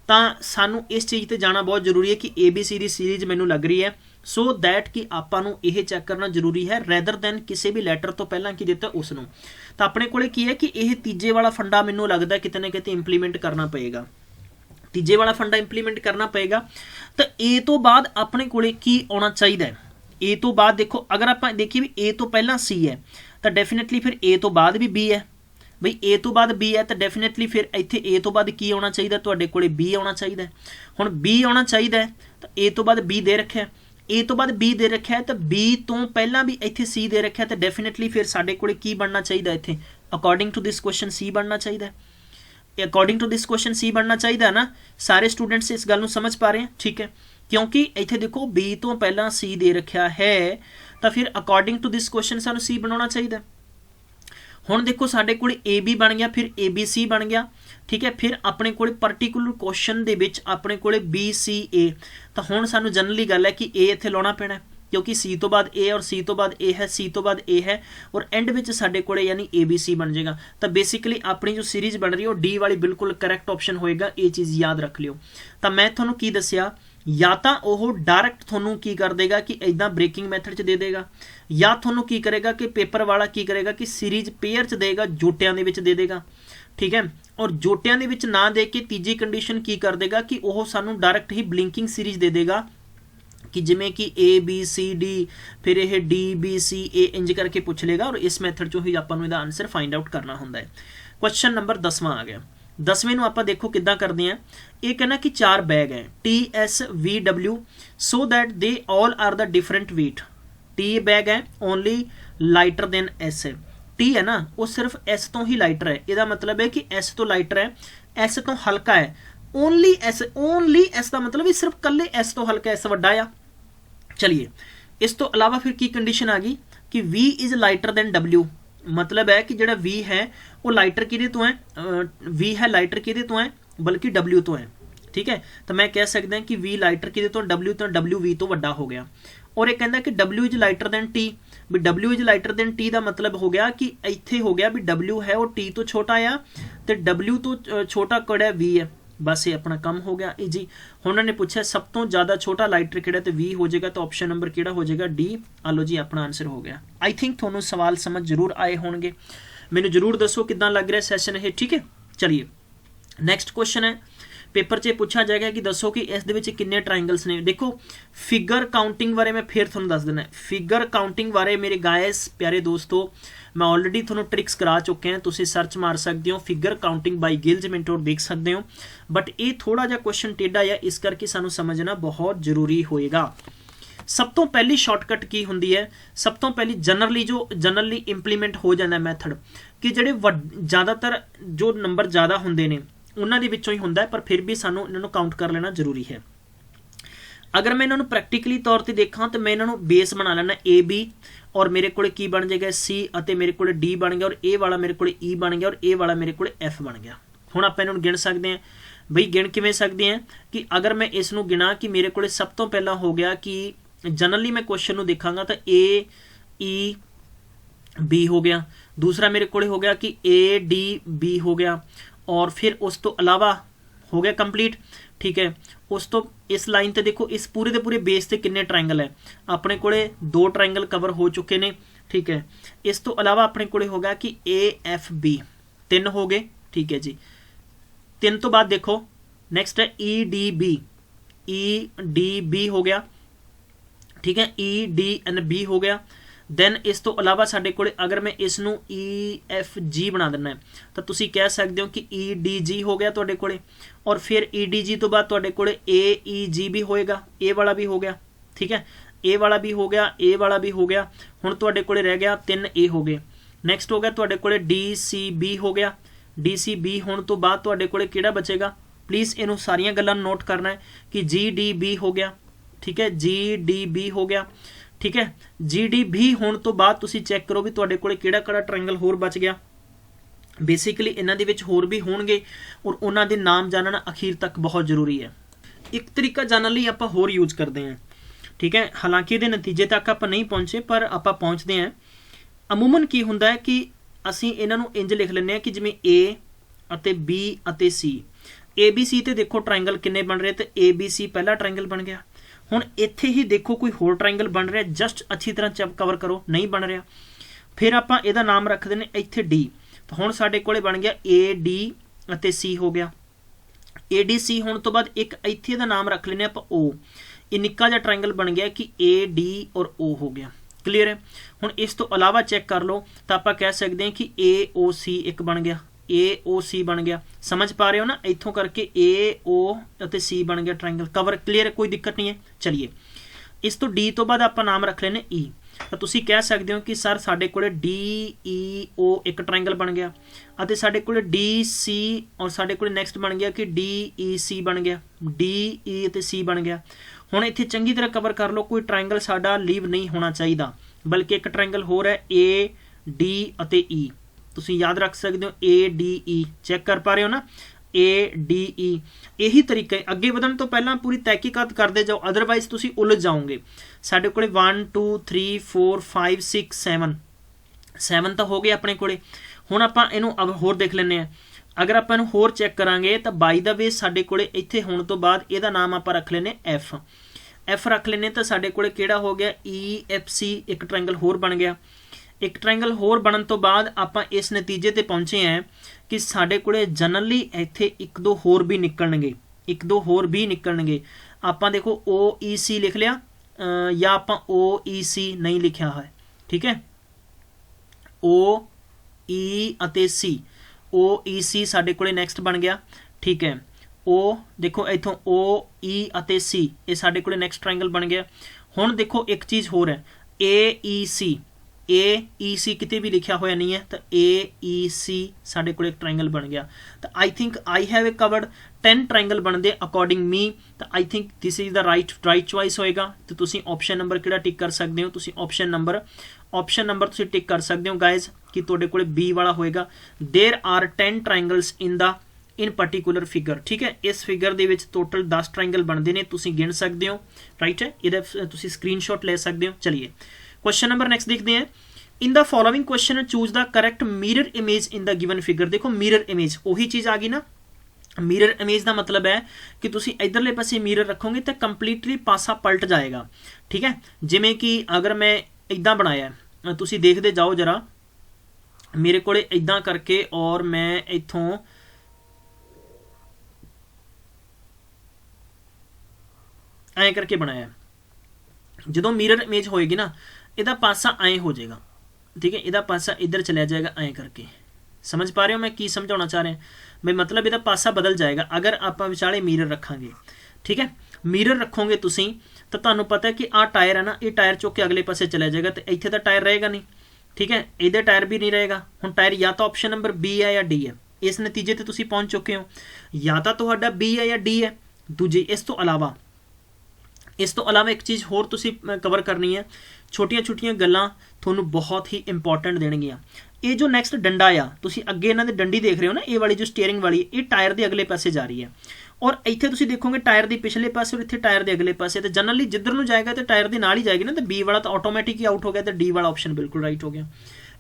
ਤਾਂ ਸਾਨੂੰ ਇਸ ਚੀਜ਼ ਤੇ ਜਾਣਾ ਬਹੁਤ ਜ਼ਰੂਰੀ ਹੈ ਕਿ ABC ਦੀ ਸੀਰੀਜ਼ ਮੈਨੂੰ ਲੱਗ ਰਹੀ ਹੈ, ਸੋ ਦੈਟ ਕਿ ਆਪਾਂ ਨੂੰ ਇਹ ਚੈੱਕ ਕਰਨਾ ਜ਼ਰੂਰੀ ਹੈ ਰੈਦਰ ਦੈਨ ਕਿਸੇ ਵੀ ਲੈਟਰ ਤੋਂ ਪਹਿਲਾਂ ਕੀ ਦਿੱਤਾ ਉਸ ਨੂੰ। ਤਾਂ ਆਪਣੇ ਕੋਲੇ ਕੀ ਹੈ ਕਿ ਇਹ ਤੀਜੇ ਵਾਲਾ ਫੰਡਾ ਮੈਨੂੰ ਲੱਗਦਾ ਕਿਤੇ ਨਾ ਕਿਤੇ ਇੰਪਲੀਮੈਂਟ ਕਰਨਾ ਪਏਗਾ, ਤੀਜੇ ਵਾਲਾ ਫੰਡਾ ਇੰਪਲੀਮੈਂਟ ਕਰਨਾ ਪਏਗਾ। ਤਾਂ A ਤੋਂ ਬਾਅਦ ਆਪਣੇ ਕੋਲੇ ਕੀ ਆਉਣਾ ਚਾਹੀਦਾ ਹੈ? A ਤੋਂ ਬਾਅਦ ਦੇਖੋ अगर ਆਪਾਂ ਦੇਖੀਏ ਵੀ A ਤੋਂ ਪਹਿਲਾਂ C ਹੈ ਤਾਂ ਡੈਫੀਨਿਟਲੀ ਫਿਰ A ਤੋਂ ਬਾਅਦ ਵੀ B ਹੈ बई, ए तो बाद बी है तो डेफिनेटली फिर इत्थे ए तो बाद की आना चाहिए, तुहाडे कोले बी आना चाहिए। हुण बी आना चाहिए तो ए तो बाद बी दे रखा है, ए तो बाद बी दे रखा है तो बी तो पहला भी इत्थे सी दे रखा है, तो डेफिनेटली फिर साडे कोले की बनना चाहिए इत्थे, अकॉर्डिंग टू दिस क्वेश्चन सी बनना चाहिए। अकॉर्डिंग टू दिस क्वेश्चन सी बनना चाहिए ना। सारे स्टूडेंट्स इस गल नूं समझ पा रहे हैं, ठीक है, क्योंकि इत्थे देखो बी तो पहला सी दे रखा है तो फिर अकॉर्डिंग टू दिस क्वेश्चन सानूं सी बनाना चाहिए। हुण देखो साडे कोल ए बी बन गया, फिर ए बी सी बन गया, ठीक है, फिर अपने कोल पर्टिकुलर क्वेश्चन दे विच अपने कोल बी सी ए, तो हुण सानूं जनरली गल है कि ए इत्थे लाउणा पैना क्योंकि सी तो बाद ए और सी तो बाद ए है, सी तो बाद ए है और एंड विच साडे कोले यानी ए बी सी बन जाएगा। तो बेसिकली अपनी जो सीरीज़ बन रही है वो डी वाली बिल्कुल करैक्ट ऑप्शन होएगा, ये चीज़ याद रख लियो। तो मैं तुहानूं की दस्सिया, या तो वह डायरैक्ट थोनों की कर देगा कि इदा ब्रेकिंग मैथड च दे देगा, या थोनों की करेगा कि पेपर वाला की करेगा कि सीरीज़ पेयर च देगा, जोटियां दे विच दे देगा, ठीक है, और जोटियां दे विच ना दे के तीजी कंडीशन की कर देगा कि वह सानू डायरैक्ट ही ब्लिंकिंग सीरीज़ दे देगा कि जिमें कि ए बी सी डी, फिर यह डी बी सी ए इंज करके पूछ लेगा और इस मैथड चों ही आपां नूं इहदा आंसर फाइंड आउट करना हुंदा है। क्वेश्चन नंबर 10वां आ गया। 10वें नूं आपां देखो किद्दां करदे हैं। ये कहना कि 4 बैग हैं TSVW so that they all are the different weight. T bag है ओनली लाइटर देन S है, T है ना वो सिर्फ S तो ही लाइटर है, इसका मतलब है कि S तो लाइटर है, S तो हल्का है, ओनली S का मतलब सिर्फ कल्ले S तो हल्का, S वड्डा आ। चलिए इस तो अलावा फिर की कंडीशन आ गई कि V is lighter than W, मतलब है कि जो V है वो लाइटर किहदे तो है, V है लाइटर किहदे तो है, बल्कि W तो है, ठीक है। तो मैं कह सकता हूँ कि V लाइटर किहदे तो W तो W V तो वड्डा हो गया। और ये कहता कि W is lighter than T, भी W is lighter than T का मतलब हो गया कि इत्थे हो गया भी W है वो T तो छोटा आ, तो W तो छोटा कड़ा V है, बस ये अपना कम हो गया जी। उन्होंने पूछा सब तो ज़्यादा छोटा लाइटर किहड़ा, तो V हो जाएगा, तो ऑप्शन नंबर किहड़ा हो जाएगा D। आ लो जी अपना आंसर हो गया। आई थिंक थोनों सवाल समझ जरूर आए होंगे, मैनू जरूर दसो किदां लग रहा सैशन ये, ठीक है। चलिए नैक्सट क्वेश्चन है, पेपर 'च पूछा जाएगा कि दसो कि इस दे विच किन्ने ट्राइंगल्स ने। देखो फिगर काउंटिंग बारे मैं फिर थोनों दस देना, फिगर काउंटिंग बारे मेरे गाइस प्यारे दोस्तों मैं ऑलरेडी थोनों ट्रिक्स करा चुके हैं, तुसीं सर्च मार सकते हो figure counting by gills mentor देख सकते हो, बट ये थोड़ा जिहा क्वेश्चन टेढ़ा है, इस करके सानू समझना बहुत जरूरी होएगा। ਸਭ ਤੋਂ ਪਹਿਲੀ ਸ਼ਾਰਟਕਟ ਕੀ ਹੁੰਦੀ ਹੈ, ਸਭ ਤੋਂ ਪਹਿਲੀ ਜਨਰਲੀ ਇੰਪਲੀਮੈਂਟ ਹੋ ਜਾਂਦਾ ਮੈਥਡ ਕਿ ਜਿਹੜੇ ਜ਼ਿਆਦਾਤਰ ਜੋ ਨੰਬਰ ਜ਼ਿਆਦਾ ਹੁੰਦੇ ਨੇ ਉਹਨਾਂ ਦੇ ਵਿੱਚੋਂ ਹੀ ਹੁੰਦਾ, ਪਰ ਫਿਰ ਵੀ ਸਾਨੂੰ ਇਹਨਾਂ ਨੂੰ ਕਾਊਂਟ ਕਰ ਲੈਣਾ ਜ਼ਰੂਰੀ ਹੈ। अगर मैं इन्होंने प्रैक्टिकली तौर पर देखा तो मैं इन्होंने बेस बना लेना ए बी, और मेरे को की बन जाएगा सी, और मेरे को डी बन गया, और ए वाला मेरे को ई बन गया, और ए वाला मेरे को एफ बन गया। हुण आप इन्होंने गिण सकते हैं बई, गिण किवें सकते हैं कि अगर मैं इसनों गिना कि मेरे को सब तो पहला हो गया कि जनरली मैं क्वेश्चन को देखांगा तो ए ई बी हो गया, दूसरा मेरे को हो गया कि ए डी बी हो गया, और फिर उस तो अलावा हो गया कंप्लीट। ठीक है, उस तो इस लाइन ते देखो इस पूरे के पूरे बेस ते किन्ने ट्रायंगल है, अपने को 2 ट्रायंगल कवर हो चुके ने। ठीक है, इस तो अलावा अपने को हो गया कि ए एफ बी 3 हो गए। ठीक है जी, 3 तो बाद देखो नेक्स्ट है ई डी बी हो गया। ठीक है, ई डी एन बी हो गया। दैन इस तो अलावा साडे कोले अगर मैं इसनों ई एफ जी बना देना है तो तुसी कह सकते हो कि ई डी जी हो गया तुहाडे कोले, और फिर ई डी जी तो बाद तुहाडे कोले ए ई जी भी होएगा, ए वाला भी हो गया। ठीक है, ए वाला भी हो गया, ए वाला भी हो गया। हुण तुहाडे कोले रह गया 3 ए हो गए। नैक्सट हो गया तुहाडे कोले डी सी बी हो गया। डी सी बी होने तो बाद तुहाडे कोले किहड़ा बचेगा, प्लीज़ इनू सारियां गल्लां नोट करना है कि जी डी बी हो गया। ठीक है, जी डी बी हो गया। ठीक है, जी डी भी होने तो बाद तुसी चैक करो भी तुहाडे कोले किहड़ा ट्रायंगल होर बच गया। बेसिकली इन्हां दे विच होर भी होणगे, और उन्हां दे नाम जानना अखीर तक बहुत जरूरी है। एक तरीका जनरली आपां होर यूज करते हैं। ठीक है, हालांकि इहदे नतीजे तक आपां नहीं पहुंचे, पर आपां पहुंचते हैं। अमूमन की हुंदा है कि असीं इन्हां नूं इंज लिख लैंदे हैं कि जिवें ए अते बी अते सी, ए बी सी ते देखो ट्रायंगल किन्ने बन रहे, तो ए बी सी पहला ट्रायंगल बन गया। हुण इत्थे ही देखो कोई होर ट्रायंगल बन रहा, जस्ट अच्छी तरह चेक कवर करो, नहीं बन रहा। फिर आपां इहदा नाम रख देने इत्थे डी, तो हुण साडे कोले बन गया ए डी अते सी हो गया। ए डी सी होने तो बाद एक इत्थे दा नाम रख लेने आपां ओ, ये निक्का जिहा ट्रायंगल बन गया कि ए डी और ओ हो गया। क्लीयर है, हुण इस तो अलावा चेक कर लो तो आपां कह सकते हैं कि ए ओ सी एक बन गया, ए ओ सी बन गया। समझ पा रहे हो ना, इत्थों करके ए ओ अते सी बन गया ट्रायंगल कवर। क्लीयर है, कोई दिक्कत नहीं है। चलिए इस तो डी तो बाद आपां नाम रख लेने ई, तो तुसी कह सकते हो कि सर साडे कोले डी ई ओ एक ट्रायंगल बन गया, अते साडे कोले डी सी और साडे कोले नैक्सट बन गया कि डी ई सी बन गया, डी ई अते सी बन गया। हुण इत्थे चंगी तरह कवर कर लो, कोई ट्रायंगल साडा लीव नहीं होना चाहिए, बल्कि एक ट्रायंगल होर है ए डी अते ई, तुसी याद रख सकते हो ए डी ई। चेक कर पा रहे हो ना, ए डी ई। यही तरीका है, अगे वधन तो पहला पूरी तहकीकात करते जाओ, अदरवाइज तुसी उलझ जाओगे। साडे कोले 1 2 3 4 5 6 7 तो हो गए अपने कोले। हुण आपां इहनूं अब होर देख लैंदे आ। अगर आपां इहनूं होर चेक करांगे तो बाई द वे साडे कोले इत्थे होण तो बाद इहदा नाम आपां रख लैंदे एफ, एफ रख लैंदे तो साडे कोले किहड़ा हो गया ई एफ सी, एक ट्रायंगल होर बन गया। एक ट्रायंगल होर बनन तो बाद आपां इस नतीजे ते पहुंचे हैं कि साडे कोले जनरली इत्थे 1-2 होर भी निकलणगे, 1-2 होर भी निकलणगे। आपां देखो ओ ई सी लिख लिया, या आपां ओ ई सी नहीं लिखा है। ठीक है, ओ ई अते सी, ओ ई सी साडे कोले नैक्सट बन गया। ठीक है, ओ देखो इथों ओ ई अते सी, ये साडे कोले नैक्सट ट्रायंगल बन गया। हुण देखो एक चीज़ होर है, ए ई सी, ए ई सी किते भी लिखा होया नहीं है, तो ए ई सी साडे कोल एक ट्रायंगल बन गया। तो I think I have a covered 10 triangle बनते अकॉर्डिंग मी। तो I think this is the right choice होएगा। तो तुसी ऑप्शन नंबर किहड़ा टिक कर सकते हो, तुसी ऑप्शन नंबर तुसी टिक कर सकते हो गाइज कि तुहाडे कोल बी वाला होएगा। There are 10 triangles in particular figure. ठीक है, इस फिगर दे विच टोटल 10 ट्रायंगल बनते हैं, तुसी गिन सकते हो। राइट है, इहदा तुसी स्क्रीनशॉट ले सकते हो। चलिए क्वेश्चन नंबर नेक्स्ट देखते हैं। In the following question choose the correct mirror image in the given figure. देखो मिरर इमेज वही चीज आ गई ना, मिरर इमेज का मतलब है कि तुसी इधरले पासे मिरर रखोगे तो कंप्लीटली पासा पलट जाएगा। ठीक है, जिमें कि अगर मैं इदा बनाया, तुसी देखते जाओ जरा, मेरे को इदा करके और मैं इथों ऐ करके बनाया, जो मिरर इमेज होएगी ना, इहदा पासा ऐ हो जाएगा। ठीक है, इहदा पासा इधर चला जाएगा ऐ करके। समझ पा रहे हो मैं की समझाना चाह रहा भाई, मतलब इहदा पासा बदल जाएगा अगर आप विचाले मिरर रखांगे। ठीक है, ਮਿਰਰ ਰੱਖੋਗੇ ਤੁਸੀਂ ਤਾਂ ਤੁਹਾਨੂੰ ਪਤਾ ਹੈ ਕਿ ਆਹ ਟਾਇਰ ਹੈ ਨਾ, ਇਹ ਟਾਇਰ ਚੁੱਕ ਕੇ ਅਗਲੇ ਪਾਸੇ ਚਲਾ ਜਾਏਗਾ ਤੇ ਇੱਥੇ ਤਾਂ ਟਾਇਰ ਰਹੇਗਾ ਨਹੀਂ, ਠੀਕ ਹੈ, ਇਹਦੇ ਟਾਇਰ ਵੀ ਨਹੀਂ ਰਹੇਗਾ। ਹੁਣ ਟਾਇਰ ਜਾਂ ਤਾਂ ਆਪਸ਼ਨ ਨੰਬਰ ਬੀ ਹੈ ਜਾਂ ਡੀ ਹੈ। ਇਸ ਨਤੀਜੇ ਤੇ ਤੁਸੀਂ ਪਹੁੰਚ ਚੁੱਕੇ ਹੋ, ਜਾਂ ਤਾਂ ਤੁਹਾਡਾ ਬੀ ਹੈ ਜਾਂ ਡੀ ਹੈ। ਦੂਜੀ ਇਸ ਤੋਂ ਇਲਾਵਾ ਇੱਕ ਚੀਜ਼ ਹੋਰ ਤੁਸੀਂ ਕਵਰ ਕਰਨੀ ਹੈ, ਛੋਟੀਆਂ ਛੋਟੀਆਂ ਗੱਲਾਂ ਤੁਹਾਨੂੰ ਬਹੁਤ ਹੀ ਇੰਪੋਰਟੈਂਟ ਦੇਣਗੀਆਂ। ਇਹ ਜੋ ਨੈਕਸਟ ਡੰਡਾ ਆ, ਤੁਸੀਂ ਅੱਗੇ ਇਹਨਾਂ ਦੇ ਡੰਡੀ ਦੇਖ ਰਹੇ ਹੋ ਨਾ, ਇਹ ਵਾਲੀ ਜੋ ਸਟੀਅਰਿੰਗ ਵਾਲੀ, ਇਹ ਟਾਇਰ ਦੇ ਅਗਲੇ ਪਾਸੇ ਜਾ ਰਹੀ ਹੈ, ਔਰ ਇੱਥੇ ਤੁਸੀਂ ਦੇਖੋਗੇ ਟਾਇਰ ਦੇ ਪਿਛਲੇ ਪਾਸੇ ਔਰ ਇੱਥੇ ਟਾਇਰ ਦੇ ਅਗਲੇ ਪਾਸੇ। ਤੇ ਜਨਰਲੀ ਜਿੱਧਰ ਨੂੰ ਜਾਏਗਾ ਤੇ ਟਾਇਰ ਦੇ ਨਾਲ ਹੀ ਜਾਏਗੀ ਨਾ, ਤੇ ਬੀ ਵਾਲਾ ਤਾਂ ਆਟੋਮੈਟਿਕ ਹੀ ਆਊਟ ਹੋ ਗਿਆ ਤੇ ਡੀ ਵਾਲਾ ਆਪਸ਼ਨ ਬਿਲਕੁਲ ਰਾਈਟ ਹੋ ਗਿਆ।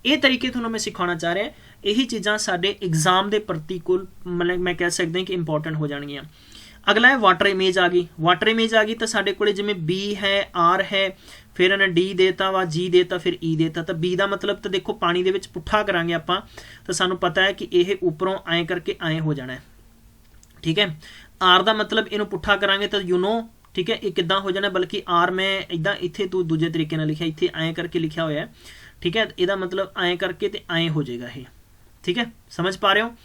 ਇਹ ਤਰੀਕੇ ਤੁਹਾਨੂੰ ਮੈਂ ਸਿਖਾਉਣਾ ਚਾਹ ਰਿਹਾ। ਇਹੀ ਚੀਜ਼ਾਂ ਸਾਡੇ ਐਗਜ਼ਾਮ ਦੇ ਪ੍ਰਤੀਕੂਲ ਮਤਲਬ ਮੈਂ ਕਹਿ ਸਕਦਾ ਕਿ ਇੰਪੋਰਟੈਂਟ ਹੋ ਜਾਣਗੀਆਂ। ਅਗਲਾ ਹੈ ਵਾਟਰ ਇਮੇਜ ਆ ਗਈ। ਵਾਟਰ ਇਮੇਜ ਆ ਗਈ ਤਾਂ ਸਾਡੇ ਕੋਲੇ ਜਿਵੇਂ ਬੀ ਹੈ, ਆਰ ਹੈ, ਫਿਰ ਇਹਨੇ ਡੀ ਦੇਤਾ ਵਾ, ਜੀ ਦੇਤਾ, ਫਿਰ ਈ ਦੇਤਾ। ਤਾਂ ਬੀ ਦਾ ਮਤਲਬ ਤਾਂ ਦੇਖੋ ਪਾਣੀ ਦੇ ਵਿੱਚ ਪੁੱਠਾ ਕਰਾਂਗੇ ਆਪਾਂ ਤਾਂ ਸਾਨੂੰ ਪਤਾ ਹੈ ਕਿ ਇਹ ਉੱਪਰੋਂ ਐਂ ਕਰਕੇ ਐਂ ਹੋ ਜਾਣਾ ਹੈ, ਠੀਕ ਹੈ। ਆਰ ਦਾ ਮਤਲਬ ਇਹਨੂੰ ਪੁੱਠਾ ਕਰਾਂਗੇ ਤਾਂ ਯੂ ਨੋ, ਠੀਕ ਹੈ, ਇਹ ਕਿੱਦਾਂ ਹੋ ਜਾਣਾ, ਬਲਕਿ ਆਰ ਮੈਂ ਇੱਦਾਂ ਇੱਥੇ ਤੂੰ ਦੂਜੇ ਤਰੀਕੇ ਨਾਲ ਲਿਖਿਆ, ਇੱਥੇ ਐਂ ਕਰਕੇ ਲਿਖਿਆ ਹੋਇਆ, ਠੀਕ ਹੈ। ਇਹਦਾ ਮਤਲਬ ਐਂ ਕਰਕੇ ਤੇ ਐਂ ਹੋ ਜਾਏਗਾ ਇਹ, ਠੀਕ ਹੈ, ਸਮਝ ਪਾ ਰਹੇ ਹੋ।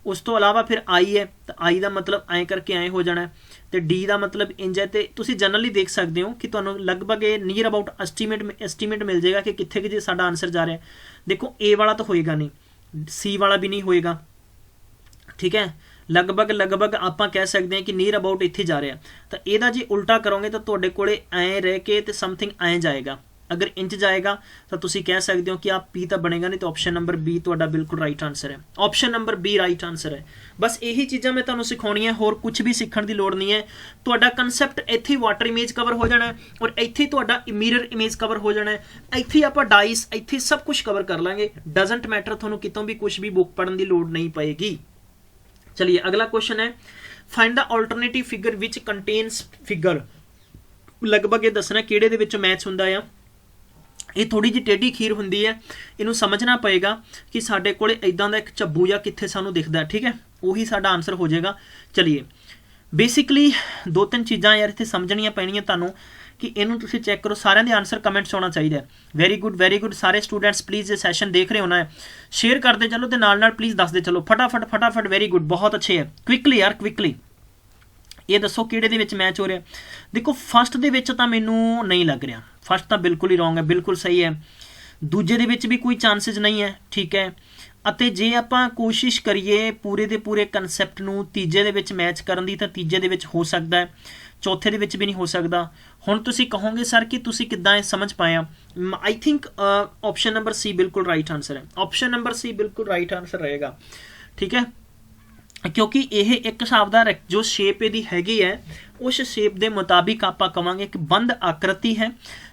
ਉਸ ਤੋਂ ਇਲਾਵਾ ਫਿਰ ਆਈ ਹੈ ਤਾਂ ਆਈ ਦਾ ਮਤਲਬ ਐਂ ਕਰਕੇ ਐਂ ਹੋ ਜਾਣਾ, ਤੇ ਡੀ ਦਾ ਮਤਲਬ ਇੰਜ ਹੈ। ਤੇ ਤੁਸੀਂ ਜਨਰਲੀ ਦੇਖ ਸਕਦੇ ਹੋ ਕਿ ਤੁਹਾਨੂੰ ਲਗਭਗ ਇਹ ਨੀਅਰ ਅਬਾਊਟ ਐਸਟੀਮੇਟ ਮਿਲ ਜਾਏਗਾ ਕਿ ਕਿੱਥੇ ਕਿਤੇ ਸਾਡਾ ਆਨਸਰ ਜਾ ਰਿਹਾ। ਦੇਖੋ ਏ ਵਾਲਾ ਤਾਂ ਹੋਏਗਾ ਨਹੀਂ, ਸੀ ਵਾਲਾ ਵੀ ਨਹੀਂ ਹੋਏਗਾ, ਠੀਕ ਹੈ। ਲਗਭਗ ਆਪਾਂ ਕਹਿ ਸਕਦੇ ਹਾਂ ਕਿ ਨੀਅਰ ਅਬਾਊਟ ਇੱਥੇ ਜਾ ਰਿਹਾ। ਤਾਂ ਇਹਦਾ ਜੇ ਉਲਟਾ ਕਰੋਗੇ ਤਾਂ ਤੁਹਾਡੇ ਕੋਲੇ ਐਂ ਰਹਿ ਕੇ ਤੇ ਸਮਥਿੰਗ ਐਂ ਜਾਏਗਾ। ਅਗਰ ਇੰਚ ਜਾਏਗਾ ਤਾਂ ਤੁਸੀਂ ਕਹਿ ਸਕਦੇ ਹੋ ਕਿ ਆਪ ਪੀ ਤਾਂ ਬਣੇਗਾ ਨਹੀਂ, ਤਾਂ ਆਪਸ਼ਨ ਨੰਬਰ ਬੀ ਤੁਹਾਡਾ ਬਿਲਕੁਲ ਰਾਈਟ ਆਨਸਰ ਹੈ। Option number B right answer ਹੈ। ਬਸ ਇਹੀ ਚੀਜ਼ਾਂ ਮੈਂ ਤੁਹਾਨੂੰ ਸਿਖਾਉਣੀਆਂ, ਹੋਰ ਕੁਝ ਵੀ ਸਿੱਖਣ ਦੀ ਲੋੜ ਨਹੀਂ ਹੈ। ਤੁਹਾਡਾ ਕਨਸੈਪਟ ਇੱਥੇ ਵਾਟਰ ਇਮੇਜ ਕਵਰ ਹੋ ਜਾਣਾ ਔਰ ਇੱਥੇ ਤੁਹਾਡਾ ਮਿਰਰ ਇਮੇਜ ਕਵਰ ਹੋ ਜਾਣਾ। ਇੱਥੇ ਆਪਾਂ ਡਾਈਸ, ਇੱਥੇ ਸਭ ਕੁਝ ਕਵਰ ਕਰ ਲਾਂਗੇ। ਡਜ਼ਨਟ ਮੈਟਰ, ਤੁਹਾਨੂੰ ਕਿਤੋਂ ਵੀ ਕੁਝ ਵੀ ਬੁੱਕ ਪੜ੍ਹਨ ਦੀ ਲੋੜ ਨਹੀਂ ਪਏਗੀ। ਚਲਿਏ ਅਗਲਾ ਕੁਐਸਚਨ ਹੈ, ਫਾਈਂਡ ਦਾ ਆਲਟਰਨੇਟਿਵ ਫਿਗਰ ਵਿਚ ਕੰਟੇਨਸ ਫਿਗਰ। ਲਗਭਗ ਇਹ ਦੱਸਣਾ ਕਿਹੜੇ ਦੇ ਵਿੱਚ ਮੈਚ ਹੁੰਦਾ ਆ। ਇਹ ਥੋੜੀ ਜਿਹੀ ਟੇਢੀ ਖੀਰ ਹੁੰਦੀ ਹੈ, ਇਹਨੂੰ ਸਮਝਣਾ ਪਏਗਾ ਕਿ ਸਾਡੇ ਕੋਲੇ ਇਦਾਂ ਦਾ ਇੱਕ ਝੱਬੂ ਜਾਂ ਕਿੱਥੇ ਸਾਨੂੰ ਦਿਖਦਾ, ਠੀਕ ਹੈ, ਉਹੀ ਸਾਡਾ ਆਨਸਰ ਹੋ ਜਾਏਗਾ। ਚਲਿਏ ਬੇਸਿਕਲੀ 2-3 ਚੀਜ਼ਾਂ ਯਾਰ ਇੱਥੇ ਸਮਝਣੀਆਂ ਪੈਣੀਆਂ ਤੁਹਾਨੂੰ ਕਿ ਇਹਨੂੰ ਤੁਸੀਂ ਚੈੱਕ ਕਰੋ। ਸਾਰਿਆਂ ਦੇ ਆਨਸਰ ਕਮੈਂਟਸ ਆਉਣਾ ਚਾਹੀਦਾ। Very good. ਸਾਰੇ ਸਟੂਡੈਂਟਸ ਪਲੀਜ਼ ਇਹ ਸੈਸ਼ਨ ਦੇਖ ਰਹੇ ਹੋਣਾ ਹੈ, ਸ਼ੇਅਰ ਕਰਦੇ ਚਲੋ ਤੇ ਨਾਲ ਪਲੀਜ਼ ਦੱਸਦੇ ਚਲੋ ਫਟਾਫਟ। ਵੈਰੀ ਗੁੱਡ, ਬਹੁਤ ਅੱਛੇ ਹੈ। ਕੁਇਕਲੀ ਯਾਰ ਕੁਇਕਲੀ ਇਹ ਦੱਸੋ ਕਿਹੜੇ ਦੇ ਵਿੱਚ ਮੈਚ ਹੋ ਰਿਹਾ। ਦੇਖੋ ਫਸਟ ਦੇ ਵਿੱਚ ਤਾਂ ਮੈਨੂੰ ਨਹੀਂ ਲੱਗ ਰਿਹਾ, ਫਸਟ ਤਾਂ ਬਿਲਕੁਲ ਹੀ ਰੋਂਗ ਹੈ, ਬਿਲਕੁਲ ਸਹੀ ਹੈ। ਦੂਜੇ ਦੇ ਵਿੱਚ ਵੀ ਕੋਈ ਚਾਂਸਿਸ ਨਹੀਂ ਹੈ, ਠੀਕ ਹੈ। ਅਤੇ ਜੇ ਆਪਾਂ ਕੋਸ਼ਿਸ਼ ਕਰੀਏ ਪੂਰੇ ਦੇ ਪੂਰੇ ਕਨਸੈਪਟ ਨੂੰ ਤੀਜੇ ਦੇ ਵਿੱਚ ਮੈਚ ਕਰਨ ਦੀ ਤਾਂ ਤੀਜੇ ਦੇ ਵਿੱਚ ਹੋ ਸਕਦਾ ਹੈ, ਚੌਥੇ ਦੇ ਵਿੱਚ ਵੀ ਨਹੀਂ ਹੋ ਸਕਦਾ। ਹੁਣ ਤੁਸੀਂ ਕਹੋਗੇ ਸਰ ਕਿ ਤੁਸੀਂ ਕਿੱਦਾਂ ਇਹ ਸਮਝ ਪਾਇਆ। ਆਈ ਥਿੰਕ ਆਪਸ਼ਨ ਨੰਬਰ ਸੀ ਬਿਲਕੁਲ ਰਾਈਟ ਆਨਸਰ ਹੈ। ਆਪਸ਼ਨ ਨੰਬਰ ਸੀ ਬਿਲਕੁਲ ਰਾਈਟ ਆਨਸਰ ਰਹੇਗਾ, ਠੀਕ ਹੈ, ਕਿਉਂਕਿ ਇਹ ਇੱਕ ਹਿਸਾਬ ਦਾ ਜੋ ਸ਼ੇਪ ਇਹਦੀ ਹੈਗੀ ਹੈ ਉਸ ਸ਼ੇਪ ਦੇ ਮੁਤਾਬਿਕ ਆਪਾਂ ਕਵਾਂਗੇ ਕਿ ਬੰਦ ਆਕ੍ਰਿਤੀ ਹੈ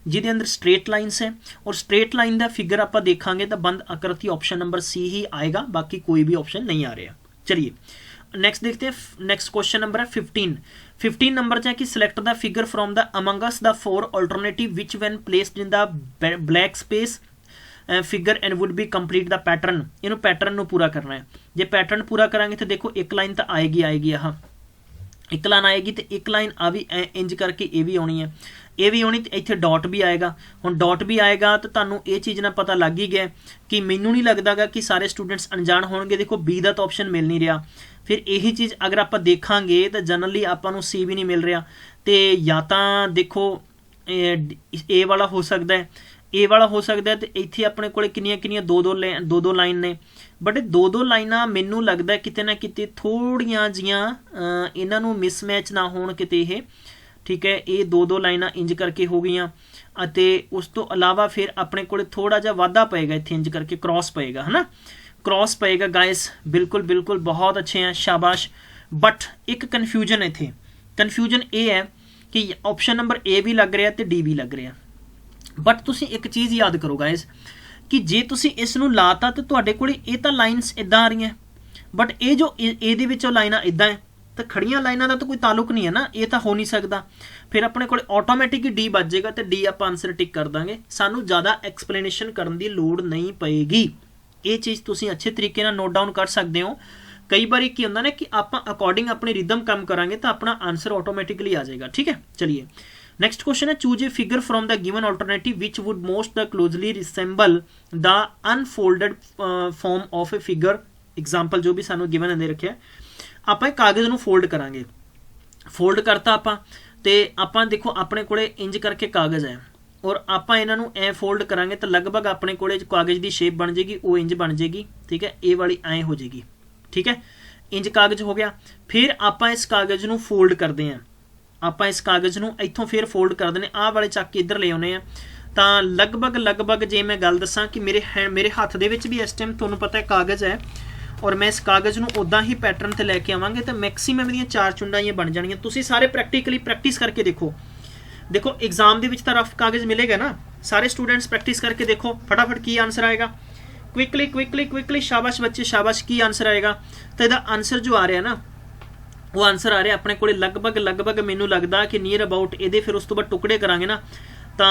ਜਿਹਦੇ ਅੰਦਰ ਸਟ੍ਰੇਟ ਲਾਈਨਸ ਹੈ, ਔਰ ਸਟ੍ਰੇਟ ਲਾਈਨ ਦਾ ਫਿਗਰ ਆਪਾਂ ਦੇਖਾਂਗੇ ਤਾਂ ਬੰਦ ਆਕ੍ਰਿਤੀ ਆਪਸ਼ਨ ਨੰਬਰ ਸੀ ਹੀ ਆਏਗਾ, ਬਾਕੀ ਕੋਈ ਵੀ ਆਪਸ਼ਨ नहीं आ रहा। चलिए नेक्स्ट देखते हैं। नेक्स्ट क्वेश्चन नंबर है 15 नंबर च है कि select the figure from the among us the 4 alternative which when placed in the black space figure and would be complete the pattern. इन्हों पैटर्न ਨੂੰ पूरा करना है। जे पैटर्न पूरा करांगे तो देखो एक लाइन तो आएगी आह एक लाइन आएगी तो एक लाइन आ भी इंज करके ये भी आनी है, ये भी आनी, तो इत्थे डॉट भी आएगा। हुण डॉट भी आएगा तो तुहानूं ये चीज़ ना पता लग ही गया कि मैनूं नहीं लगता गा कि सारे स्टूडेंट्स अनजान होणगे। देखो बी का तो ऑप्शन मिल नहीं रहा, फिर यही चीज़ अगर आप देखांगे तो जनरली आपां नूं सी भी नहीं मिल रहा, तो या तो देखो ए वाला हो सकता है, ए वाला हो सकता है, तो इत्थे अपने कोले किन्नियां दो लाइन ने, बट दो लाइनां मैनूं लगदा किते ना किते थोड़ियां जियां इन्हां नूं मिसमैच ना होण किते ये, ठीक है। ये दो लाइनां इंज करके हो गईयां, अते उस तो अलावा फिर अपने कोले थोड़ा जिहा वाधा पएगा, इत्थे इंज करके क्रॉस पएगा, है ना, क्रॉस पएगा। गाइस बिल्कुल बहुत अच्छे हैं, शाबाश। बट एक कन्फ्यूजन इत्थे, कन्फ्यूजन ये है कि ऑप्शन नंबर ए भी लग रहा तो डी भी लग रहा। बट तुसी एक चीज़ याद करो गाइस कि जे तुसी इस नूं लाता तो तुहाडे कोले ये तां लाइनस इदां आ रही, बट ये जो ये विचों लाइनां इदां है, तो खड़ियां लाइनां दा तो कोई ताल्लुक नहीं है ना, ये तो हो नहीं सकता। फिर अपने कोले ऑटोमैटिक ही डी बच जाएगा, तो डी आप आंसर टिक कर देंगे, सानू ज़्यादा एक्सप्लेनेशन करने की लोड़ नहीं पएगी। ये चीज़ तुसी अच्छे तरीके नाल नोट डाउन कर सकते हो। कई बार की होंदा ना कि आप अकॉर्डिंग अपनी रिदम काम करांगे तो अपना आंसर ऑटोमैटिकली आ जाएगा, ठीक है। चलिए नेक्स्ट क्वेश्चन है, choose a figure from the given alternative which would most the closely resemble the unfolded form of a figure. Example जो भी सानू गिवन दे रखे आप कागज़ नूं फोल्ड करांगे, फोल्ड करता आप ਤੇ ਆਪਾਂ ਦੇਖੋ ਆਪਣੇ ਕੋਲੇ ਇੰਜ ਕਰਕੇ ਕਾਗਜ਼ ਹੈ ਔਰ ਆਪਾਂ ਇਹਨਾਂ ਨੂੰ ਐ ਫੋਲਡ ਕਰਾਂਗੇ ਤਾਂ ਲਗਭਗ ਆਪਣੇ ਕੋਲੇ ਕਾਗਜ਼ ਦੀ ਸ਼ੇਪ ਬਣ ਜਾਏਗੀ, ਉਹ ਇੰਜ ਬਣ ਜਾਏਗੀ। ਠੀਕ ਹੈ, ਇਹ ਵਾਲੀ ਐ ਹੋ ਜਾਏਗੀ। ਠੀਕ ਹੈ, ਇੰਜ ਕਾਗਜ਼ ਹੋ ਗਿਆ। ਫਿਰ ਆਪਾਂ ਇਸ ਕਾਗਜ਼ ਨੂੰ ਫੋਲਡ ਕਰਦੇ ਹਾਂ, ਆਪਾਂ ਇਸ ਕਾਗਜ਼ ਨੂੰ ਇੱਥੋਂ ਫਿਰ ਫੋਲਡ ਕਰ ਦਿੰਦੇ, ਆਹ ਵਾਲੇ ਚੱਕ ਕੇ ਇੱਧਰ ਲੈ ਆਉਂਦੇ ਆ। ਤਾਂ ਲਗਭਗ ਜੇ ਮੈਂ ਗੱਲ ਦੱਸਾਂ ਕਿ ਮੇਰੇ ਹੱਥ ਦੇ ਵਿੱਚ ਵੀ ਇਸ ਟਾਈਮ ਤੁਹਾਨੂੰ ਪਤਾ ਕਾਗਜ਼ ਹੈ ਔਰ ਮੈਂ ਇਸ ਕਾਗਜ਼ ਨੂੰ ਉੱਦਾਂ ਹੀ ਪੈਟਰਨ ਤੇ ਲੈ ਕੇ ਆਵਾਂਗੇ ਤਾਂ ਮੈਕਸੀਮਮ ਦੀਆਂ 4 ਚੁੰਡਾਂ ਇਹ ਬਣ ਜਾਣਗੀਆਂ। ਤੁਸੀਂ ਸਾਰੇ ਪ੍ਰੈਕਟੀਕਲੀ ਪ੍ਰੈਕਟਿਸ ਕਰਕੇ ਦੇਖੋ एग्जाम ਦੇ ਵਿੱਚ ਤਾਂ ਰਫ ਕਾਗਜ਼ ਮਿਲੇਗਾ ਨਾ, ਸਾਰੇ ਸਟੂਡੈਂਟਸ ਪ੍ਰੈਕਟਿਸ ਕਰਕੇ ਦੇਖੋ ਫਟਾਫਟ ਕੀ ਆंसर ਆਏਗਾ। क्विकली शाबाश बच्चे शाबाश, की आंसर आएगा। तो ਇਹਦਾ आंसर जो आ रहा ना वो आंसर आ रहा अपने को लगभग मैनू लगता कि नीयर अबाउट ये फिर उस तो बाद टुकड़े करांगे ना तो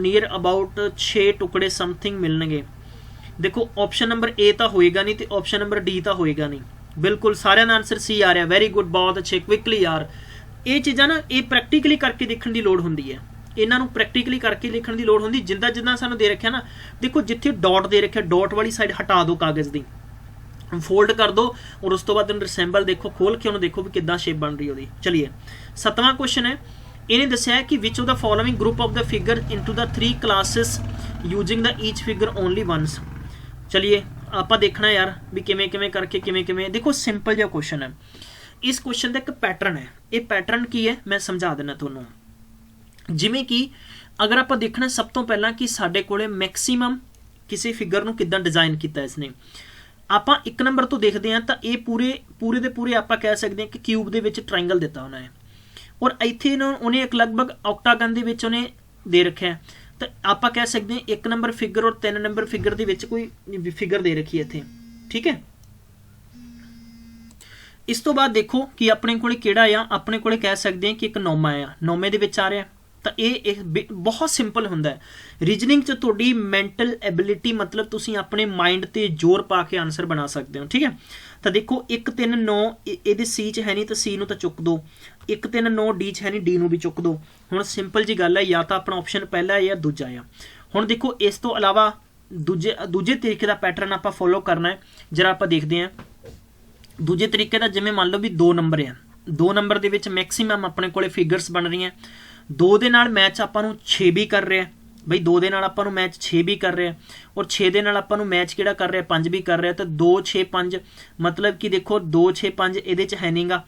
नीयर अबाउट 6 टुकड़े समथिंग मिलणगे। देखो ऑप्शन नंबर ए तो होएगा नहीं तो ऑप्शन नंबर डी तो होएगा नहीं। बिल्कुल सारे का आंसर सी आ रहा, वेरी गुड, बहुत अच्छे, क्विकली यार। ये चीज़ां ना ये प्रैक्टिकली करके देखने की लोड़ होंदी है, इन्हों प्रैक्टिकली करके लिखण की लोड़ होंदी। जिदा जिदा सानू दे रखा ना, देखो जिथे डॉट दे रखा डॉट वाली साइड हटा दो कागज़ की, फोल्ड कर दो और उस तो बाद रिसैंबल देखो खोल के उन्होंने देखो भी कितना शेप बन रही है। चलिए 7वां क्वेश्चन है, इन्हें दस्या है कि which of the following group of the figure into the 3 classes using the each figure only once. चलिए आप देखना यार भी किमें किमें करके किमें। देखो सिंपल जिहा क्वेश्चन है, इस क्वेश्चन का एक पैटर्न है। ये पैटर्न की है मैं समझा देना तुहानूं। जिमें कि अगर आप देखना सब तो पहला कि साडे कोले मैक्सीमम किसी फिगर नूं किद्दां डिज़ाइन किया इसने, आप 1 नंबर तो देखते हैं तो ये पूरे दे पूरे आप कह सकते हैं कि क्यूब दे विच ट्रायंगल दिता होना है और इत्थे उन्हें एक लगभग ऑक्टागन दे विच उन्हें दे रखा है। तो आप कह सकते हैं 1 नंबर फिगर और 3 नंबर फिगर दे विच कोई फिगर दे रखी है इत्थे। ठीक है, इस तो बाद देखो कि अपने कोले किहड़ा आ, अपने कोले कह सकते हैं कि एक नौमा आ, नौमे दे विच आ रहा है। तो ये बहुत सिंपल होंदा है। रीजनिंग च तुहाडी मैंटल एबिलिटी मतलब तुसीं अपने माइंड ते जोर पा के आंसर बना सकते हो। ठीक है, तो देखो 1 3 9 ये सी च है नहीं तो सी नूं तो चुक दो, 1 3 9 डी च है नहीं डी नूं भी चुक दो। हुण सिंपल जी गल है, या तो अपना ऑप्शन पहला है या दूजा है। हुण देखो इस तो अलावा दूजे तरीके का पैटर्न आप फॉलो करना है। जरा आप देखते हैं दूजे तरीके का, जिवें मान लो भी 2 नंबर है, 2 नंबर दे विच मैक्सीमम अपने कोले फिगर्स बन रही हैं। 2 दे नाल मैच आपां नूं 6 भी कर रहा है बई, 2 दे नाल आपां नूं मैच 6 भी कर रहा है और 6 दे नाल आपां नूं मैच किहड़ा कर रहा है 5 भी कर रहा है। तो 2 6 5 मतलब कि देखो 2 6 5 इहदे च है नहींगा।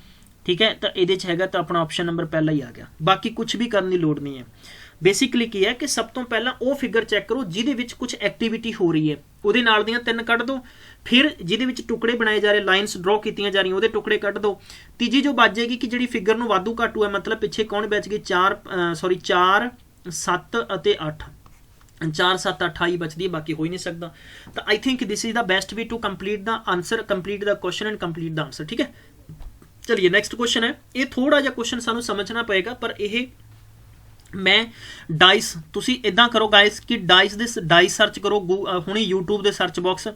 ठीक है, तो इहदे च हैगा तो अपना ऑप्शन नंबर पहला ही आ गया, बाकी कुछ भी करने की लोड़ नहीं है। बेसिकली की है कि सब तो पहला वो फिगर चैक करो जिहदे विच कुछ एक्टिविटी हो रही है, उहदे नाल दीयां 3 कढ दो, फिर जिहदे विच टुकड़े बनाए जा रहे, लाइनस ड्रॉ कीतियां जा रही, उहदे टुकड़े कढ दो। तीजी जो बच जाएगी कि जिहड़ी फिगर नूं वाधू घाटू है, मतलब पिछे कौन बच गई 4 7 अते 8, 4 7 8 ही बचती है, बाकी हो ही नहीं सकता। तो I think this is the best way to complete the answer, complete the question and complete the answer. ठीक है, चलिए नेक्स्ट क्वेश्चन है। ये थोड़ा जिहा क्वेश्चन सानू समझना पएगा, पर यह मैं डाइस तुसी इदां करो गाइस कि डाइस सर्च करो हुणे यूट्यूब दे search box,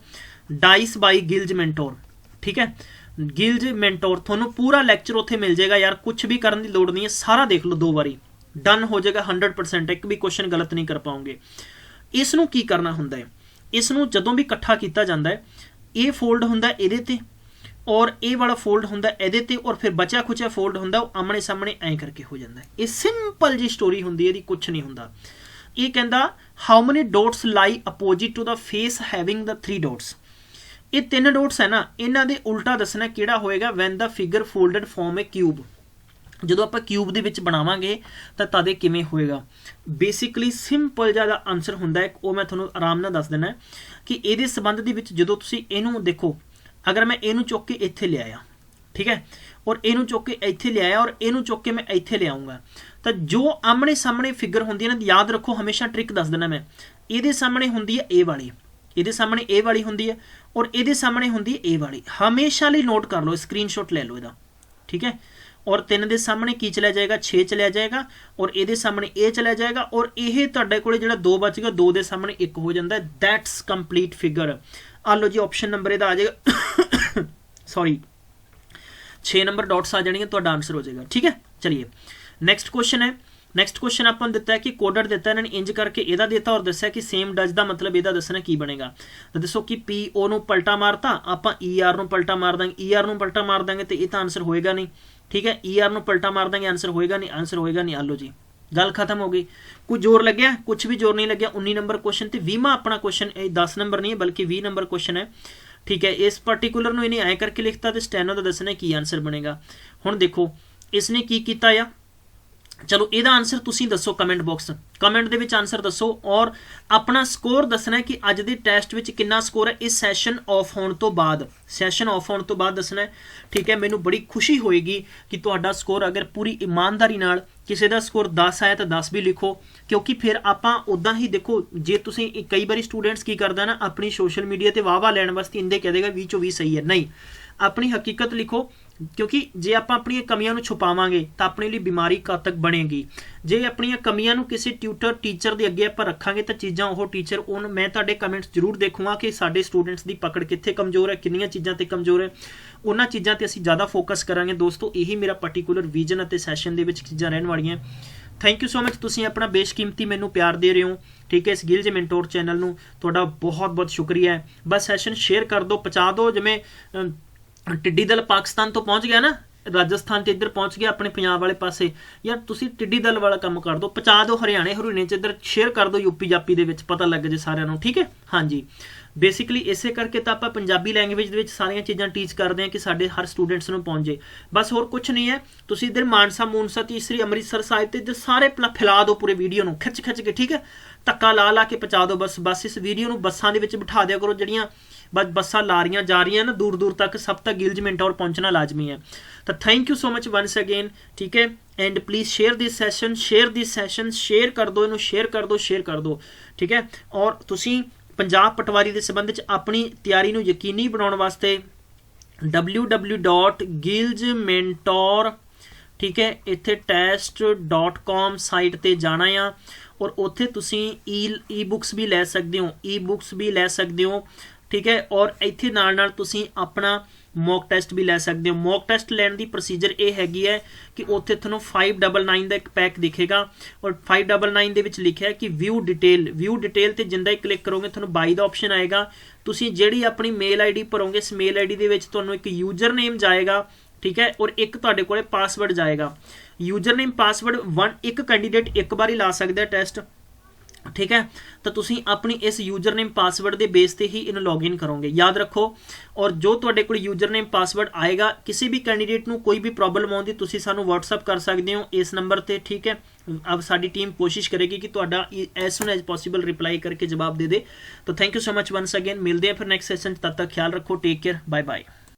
dice by Gillz mentor. ठीक है, गिल्ज मेंटोर थोनों पूरा लैक्चर उत्थे मिल जाएगा यार, कुछ भी करने की लोड़ नहीं है, सारा देख लो 2 बारी, डन हो जाएगा 100%, एक भी क्वेश्चन गलत नहीं कर पाओगे। इसनूं की करना हुंदा है, इसनूं जदों भी इकट्ठा किया जाता है, ये फोल्ड हुंदा है इहदे ते और ये वाला फोल्ड होंदा इहदे ते और फिर बचा खुचा फोल्ड होंदा वो आमने सामने ऐ करके हो जाता है। ये सिंपल जी स्टोरी होंदी है, इहदी कुछ नहीं होंदा। ये कहंदा how many dots lie opposite to the face having the 3 dots. ये 3 डॉट्स है ना, इन्हां दे उल्टा दसना किहड़ा होएगा when the figure folded form A cube. ਜਦੋਂ ਆਪਾਂ क्यूब ਦੇ ਵਿੱਚ ਬਣਾਵਾਂਗੇ ਤਾਂ ਤਦੇ ਕਿਵੇਂ ਹੋਏਗਾ। ਬੇਸਿਕਲੀ ਸਿੰਪਲ ਜਿਹਾ ਆਨਸਰ ਹੁੰਦਾ ਹੈ, ਉਹ ਮੈਂ ਤੁਹਾਨੂੰ ਆਰਾਮ ਨਾਲ ਦੱਸ ਦੇਣਾ ਕਿ ਇਹਦੇ ਸੰਬੰਧ ਦੇ ਵਿੱਚ ਜਦੋਂ ਤੁਸੀਂ ਇਹਨੂੰ ਦੇਖੋ, अगर मैं इनू चुक के इत्थे ले आया, ठीक है, और इनू चुक के इत्थे ले आया और इनू चुक के मैं इत्थे ले आऊँगा, तो जो आमने सामने फिगर होंदी है ना, याद रखो हमेशा ट्रिक दस देना मैं, ये सामने होंदी है ए वाली, ये सामने ए वाली होंदी है और ये सामने होंदी है ए वाली। हमेशा लिए नोट कर लो, स्क्रीनशॉट ले लो इहदा। ठीक है, और 3 दे सामने की चलिया जाएगा 6 चलिया जाएगा और ये सामने ए चलिया जाएगा और ये तुहाडे कोले जिहड़ा 2 बच गया, 2 दे सामने 1 हो जाता है। That's complete figure. आ लो जी ऑप्शन नंबर इहदा आ जाएगा सॉरी 6 नंबर डॉट्स आ जाएंगे, तो आंसर हो जाएगा। ठीक है, चलिए नेक्स्ट क्वेश्चन है। नेक्स्ट क्वेश्चन अपन दिता है कि कोडर दिता है, इन्होंने इंज करके इहदा दिता और दस्या कि सेम डज का मतलब इहदा दसना की बनेगा। तो दसो कि पी ओ नूं पलटा मारता, आपां ई आर नूं पलटा मार देंगे, ई आर नूं पलटा मार देंगे तो यह तो आंसर होएगा नहीं। ठीक है। ER ਨੂੰ ਪਲਟਾ ਮਾਰ ਦਾਂਗੇ, ਆਨਸਰ ਹੋਏਗਾ ਨਹੀਂ, ਆਨਸਰ ਹੋਏਗਾ ਨਹੀਂ। ਆਲੋ ਜੀ, ਗੱਲ ਖਤਮ ਹੋ ਗਈ। ਕੁਝ ਜ਼ੋਰ ਲੱਗਿਆ? ਕੁਝ ਵੀ ਜ਼ੋਰ ਨਹੀਂ ਲੱਗਿਆ। 19 ਨੰਬਰ ਕੁਐਸਚਨ ਤੇ 20ਵਾਂ ਆਪਣਾ ਕੁਐਸਚਨ, ਇਹ 10 ਨੰਬਰ ਨਹੀਂ ਹੈ ਬਲਕਿ 20 ਨੰਬਰ ਕੁਐਸਚਨ ਹੈ, ठीक है। इस पर्टिकुलर ਨੂੰ ਇਹਨੇ ਐ ਕਰਕੇ ਲਿਖਤਾ ਤੇ ਸਟੈਨੋ ਦਾ ਦੱਸਣਾ ਕੀ ਆਨਸਰ ਬਣੇਗਾ। ਹੁਣ ਦੇਖੋ ਇਸਨੇ ਕੀ ਕੀਤਾ ਆ, ਚਲੋ ਇਹਦਾ ਆਨਸਰ ਤੁਸੀਂ ਦੱਸੋ ਕਮੈਂਟ ਬਾਕਸ, ਕਮੈਂਟ ਦੇ ਵਿੱਚ ਆਨਸਰ ਦੱਸੋ ਔਰ ਆਪਣਾ ਸਕੋਰ ਦੱਸਣਾ ਕਿ ਅੱਜ ਦੇ ਟੈਸਟ ਵਿੱਚ ਕਿੰਨਾ ਸਕੋਰ ਹੈ ਇਸ ਸੈਸ਼ਨ ਆਫ ਹੋਣ ਤੋਂ ਬਾਅਦ, ਸੈਸ਼ਨ ਆਫ ਹੋਣ ਤੋਂ ਬਾਅਦ ਦੱਸਣਾ, ਠੀਕ ਹੈ। ਮੈਨੂੰ ਬੜੀ ਖੁਸ਼ੀ ਹੋਏਗੀ ਕਿ ਤੁਹਾਡਾ ਸਕੋਰ ਅਗਰ ਪੂਰੀ ਇਮਾਨਦਾਰੀ ਨਾਲ ਕਿਸੇ ਦਾ ਸਕੋਰ 10 ਆਇਆ ਤਾਂ 10 ਵੀ ਲਿਖੋ, ਕਿਉਂਕਿ ਫਿਰ ਆਪਾਂ ਉੱਦਾਂ ਹੀ ਦੇਖੋ, ਜੇ ਤੁਸੀਂ ਕਈ ਵਾਰੀ ਸਟੂਡੈਂਟਸ ਕੀ ਕਰਦਾ ਨਾ ਆਪਣੀ ਸੋਸ਼ਲ ਮੀਡੀਆ ਤੇ ਵਾਹ ਲੈਣ ਵਾਸਤੇ ਇੰਦੇ ਕਹਿ ਦੇਗਾ 20 ਚੋਂ 20 ਸਹੀ ਹੈ, ਨਹੀਂ, ਆਪਣੀ ਹਕੀਕਤ ਲਿਖੋ, ਕਿਉਂਕਿ ਜੇ ਆਪਾਂ ਆਪਣੀਆਂ ਕਮੀਆਂ ਨੂੰ ਛੁਪਾਵਾਂਗੇ ਤਾਂ ਆਪਣੇ ਲਈ ਬਿਮਾਰੀ ਘਾਤਕ ਬਣੇਗੀ। ਜੇ ਆਪਣੀਆਂ ਕਮੀਆਂ ਨੂੰ ਕਿਸੇ ਟਿਊਟਰ ਟੀਚਰ ਦੇ ਅੱਗੇ ਆਪਾਂ ਰੱਖਾਂਗੇ ਤਾਂ ਚੀਜ਼ਾਂ ਉਹ ਟੀਚਰ ਉਹਨੂੰ, ਮੈਂ ਤੁਹਾਡੇ ਕਮੈਂਟਸ ਜ਼ਰੂਰ ਦੇਖੂੰਗਾ ਕਿ ਸਾਡੇ ਸਟੂਡੈਂਟਸ ਦੀ ਪਕੜ ਕਿੱਥੇ ਕਮਜ਼ੋਰ ਹੈ, ਕਿੰਨੀਆਂ ਚੀਜ਼ਾਂ ਤੇ ਕਮਜ਼ੋਰ ਹੈ, ਉਹਨਾਂ ਚੀਜ਼ਾਂ ਤੇ ਅਸੀਂ ਜ਼ਿਆਦਾ ਫੋਕਸ ਕਰਾਂਗੇ। ਦੋਸਤੋ ਇਹੀ ਮੇਰਾ ਪਾਰਟਿਕੂਲਰ ਵਿਜ਼ਨ ਅਤੇ ਸੈਸ਼ਨ ਦੇ ਵਿੱਚ ਚੀਜ਼ਾਂ ਰਹਿਣ ਵਾਲੀਆਂ। ਥੈਂਕ ਯੂ ਸੋ ਮਚ, ਤੁਸੀਂ ਆਪਣਾ ਬੇਸ਼ਕੀਮਤੀ ਮੈਨੂੰ ਪਿਆਰ ਦੇ ਰਹੇ ਹੋ, ਠੀਕ ਹੈ। ਇਸ ਗਿਲਜ ਮੈਂਟੋਰ ਚੈਨਲ ਨੂੰ ਤੁਹਾਡਾ ਬਹੁਤ ਬਹੁਤ ਸ਼ੁਕਰੀਆ ਹੈ। ਬਸ ਸੈਸ਼ਨ ਸ਼ੇਅਰ ਕਰ ਦਿਓ, ਪਹੁੰਚਾ ਦਿਓ। ਜਿਵੇਂ ਟਿੱਡੀ ਦਲ ਪਾਕਿਸਤਾਨ ਤੋਂ ਪਹੁੰਚ ਗਿਆ ਨਾ, ਰਾਜਸਥਾਨ ਤੇ ਇੱਧਰ ਪਹੁੰਚ ਗਿਆ ਆਪਣੇ ਪੰਜਾਬ ਵਾਲੇ ਪਾਸੇ, ਯਾਰ ਤੁਸੀਂ ਟਿੱਡੀ ਦਲ ਵਾਲਾ ਕੰਮ ਕਰ ਦਿਓ, ਪਹੁੰਚਾ ਦਿਓ ਹਰਿਆਣੇ 'ਚ, ਇੱਧਰ ਸ਼ੇਅਰ ਕਰ ਦਿਓ ਯੂਪੀ ਜਾਪੀ ਦੇ ਵਿੱਚ, ਪਤਾ ਲੱਗ ਜੇ ਸਾਰਿਆਂ ਨੂੰ, ਠੀਕ ਹੈ। ਹਾਂਜੀ, ਬੇਸਿਕਲੀ ਇਸੇ ਕਰਕੇ ਤਾਂ ਆਪਾਂ ਪੰਜਾਬੀ ਲੈਂਗੁਏਜ ਦੇ ਵਿੱਚ ਸਾਰੀਆਂ ਚੀਜ਼ਾਂ ਟੀਚ ਕਰਦੇ ਹਾਂ ਕਿ ਸਾਡੇ ਹਰ ਸਟੂਡੈਂਟਸ ਨੂੰ ਪਹੁੰਚ ਜੇ, ਬਸ ਹੋਰ ਕੁਝ ਨਹੀਂ ਹੈ। ਤੁਸੀਂ ਇੱਧਰ ਮਾਨਸਾ ਮੂਨਸਾ ਤੀਸਰੀ ਅੰਮ੍ਰਿਤਸਰ ਸਾਹਿਬ ਤੇ ਇੱਧਰ ਸਾਰੇ ਫੈਲਾ ਦਿਓ ਪੂਰੇ ਵੀਡੀਓ ਨੂੰ, ਖਿੱਚ ਕੇ, ਠੀਕ ਹੈ, ਧੱਕਾ ਲਾ ਕੇ ਪਹੁੰਚਾ ਦਿਓ। ਬਸ ਇਸ ਵੀਡੀਓ ਨੂੰ ਬੱਸਾਂ ਦੇ ਵਿੱਚ ਬਿਠਾ ਦਿਆ ਕਰੋ, ਜਿਹੜੀਆਂ ਬੱਸਾਂ ਲਾ ਰਹੀਆਂ ਜਾ ਰਹੀਆਂ ਨਾ ਦੂਰ ਤੱਕ, ਸਭ ਤੱਕ ਗਿਲਜ ਮੈਂਟੋਰ ਪਹੁੰਚਣਾ ਲਾਜ਼ਮੀ ਹੈ। ਤਾਂ thank you so much ones again, ਠੀਕ ਹੈ। And please share this session, share ਕਰ ਦਿਓ ਇਹਨੂੰ, ਸ਼ੇਅਰ ਕਰ ਦਿਓ, ਠੀਕ ਹੈ। ਔਰ ਤੁਸੀਂ ਪੰਜਾਬ ਪਟਵਾਰੀ ਦੇ ਸੰਬੰਧ ਵਿੱਚ ਆਪਣੀ ਤਿਆਰੀ ਨੂੰ ਯਕੀਨੀ ਬਣਾਉਣ ਵਾਸਤੇ www.gilsmentor, ਠੀਕ ਹੈ, ਇੱਥੇ test.com ਸਾਈਟ ਤੇ ਜਾਣਾ ਆ ਔਰ ਉੱਥੇ ਤੁਸੀਂ ਈ ਬੁੱਕਸ ਵੀ ਲੈ ਸਕਦੇ ਹੋ, ਠੀਕ ਹੈ। ਔਰ ਇੱਥੇ ਨਾਲ ਤੁਸੀਂ ਆਪਣਾ ਮੌਕ ਟੈਸਟ ਵੀ ਲੈ ਸਕਦੇ ਹੋ। ਮੌਕ ਟੈਸਟ ਲੈਣ ਦੀ ਪ੍ਰੋਸੀਜਰ ਇਹ ਹੈਗੀ ਹੈ ਕਿ ਉੱਥੇ ਤੁਹਾਨੂੰ 599 ਦਾ ਇੱਕ ਪੈਕ ਦਿਖੇਗਾ ਔਰ 599 ਦੇ ਵਿੱਚ ਲਿਖਿਆ ਕਿ ਵਿਊ ਡਿਟੇਲ ਤੇ ਜਿੰਦਾ ਹੀ ਕਲਿੱਕ ਕਰੋਗੇ ਤੁਹਾਨੂੰ ਬਾਈ ਦਾ ਆਪਸ਼ਨ ਆਏਗਾ। ਤੁਸੀਂ ਜਿਹੜੀ ਆਪਣੀ ਮੇਲ ਆਈਡੀ ਭਰੋਗੇ, ਇਸ ਮੇਲ ਆਈਡੀ ਦੇ ਵਿੱਚ ਤੁਹਾਨੂੰ ਇੱਕ ਯੂਜ਼ਰ ਨੇਮ ਜਾਏਗਾ, ਠੀਕ ਹੈ, ਔਰ ਇੱਕ ਤੁਹਾਡੇ ਕੋਲੇ ਪਾਸਵਰਡ ਜਾਏਗਾ। ਯੂਜ਼ਰ ਨੇਮ ਪਾਸਵਰਡ ਇੱਕ ਕੈਂਡੀਡੇਟ ਇੱਕ ਵਾਰ ਹੀ ਲਾ ਸਕਦਾ ਟੈਸਟ, ठीक है। तो तुसी अपनी इस यूजर नेम पासवर्ड के बेस ते ही इन लॉगिन करोगे, याद रखो। और जो तुहाडे कोल यूजर नेम पासवर्ड आएगा, किसी भी कैंडीडेट नूं कोई भी प्रॉब्लम आउंदी तुसी सानू व्हाट्सएप कर सकते हो इस नंबर ते, ठीक है। अब साडी टीम कोशिश करेगी कि तुहाडा as soon as possible reply करके जवाब दे दे। तो thank you so much once again, मिलते हैं फिर नेक्स्ट सेशन, तब तक ख्याल रखो, टेक केयर, बाय बाय।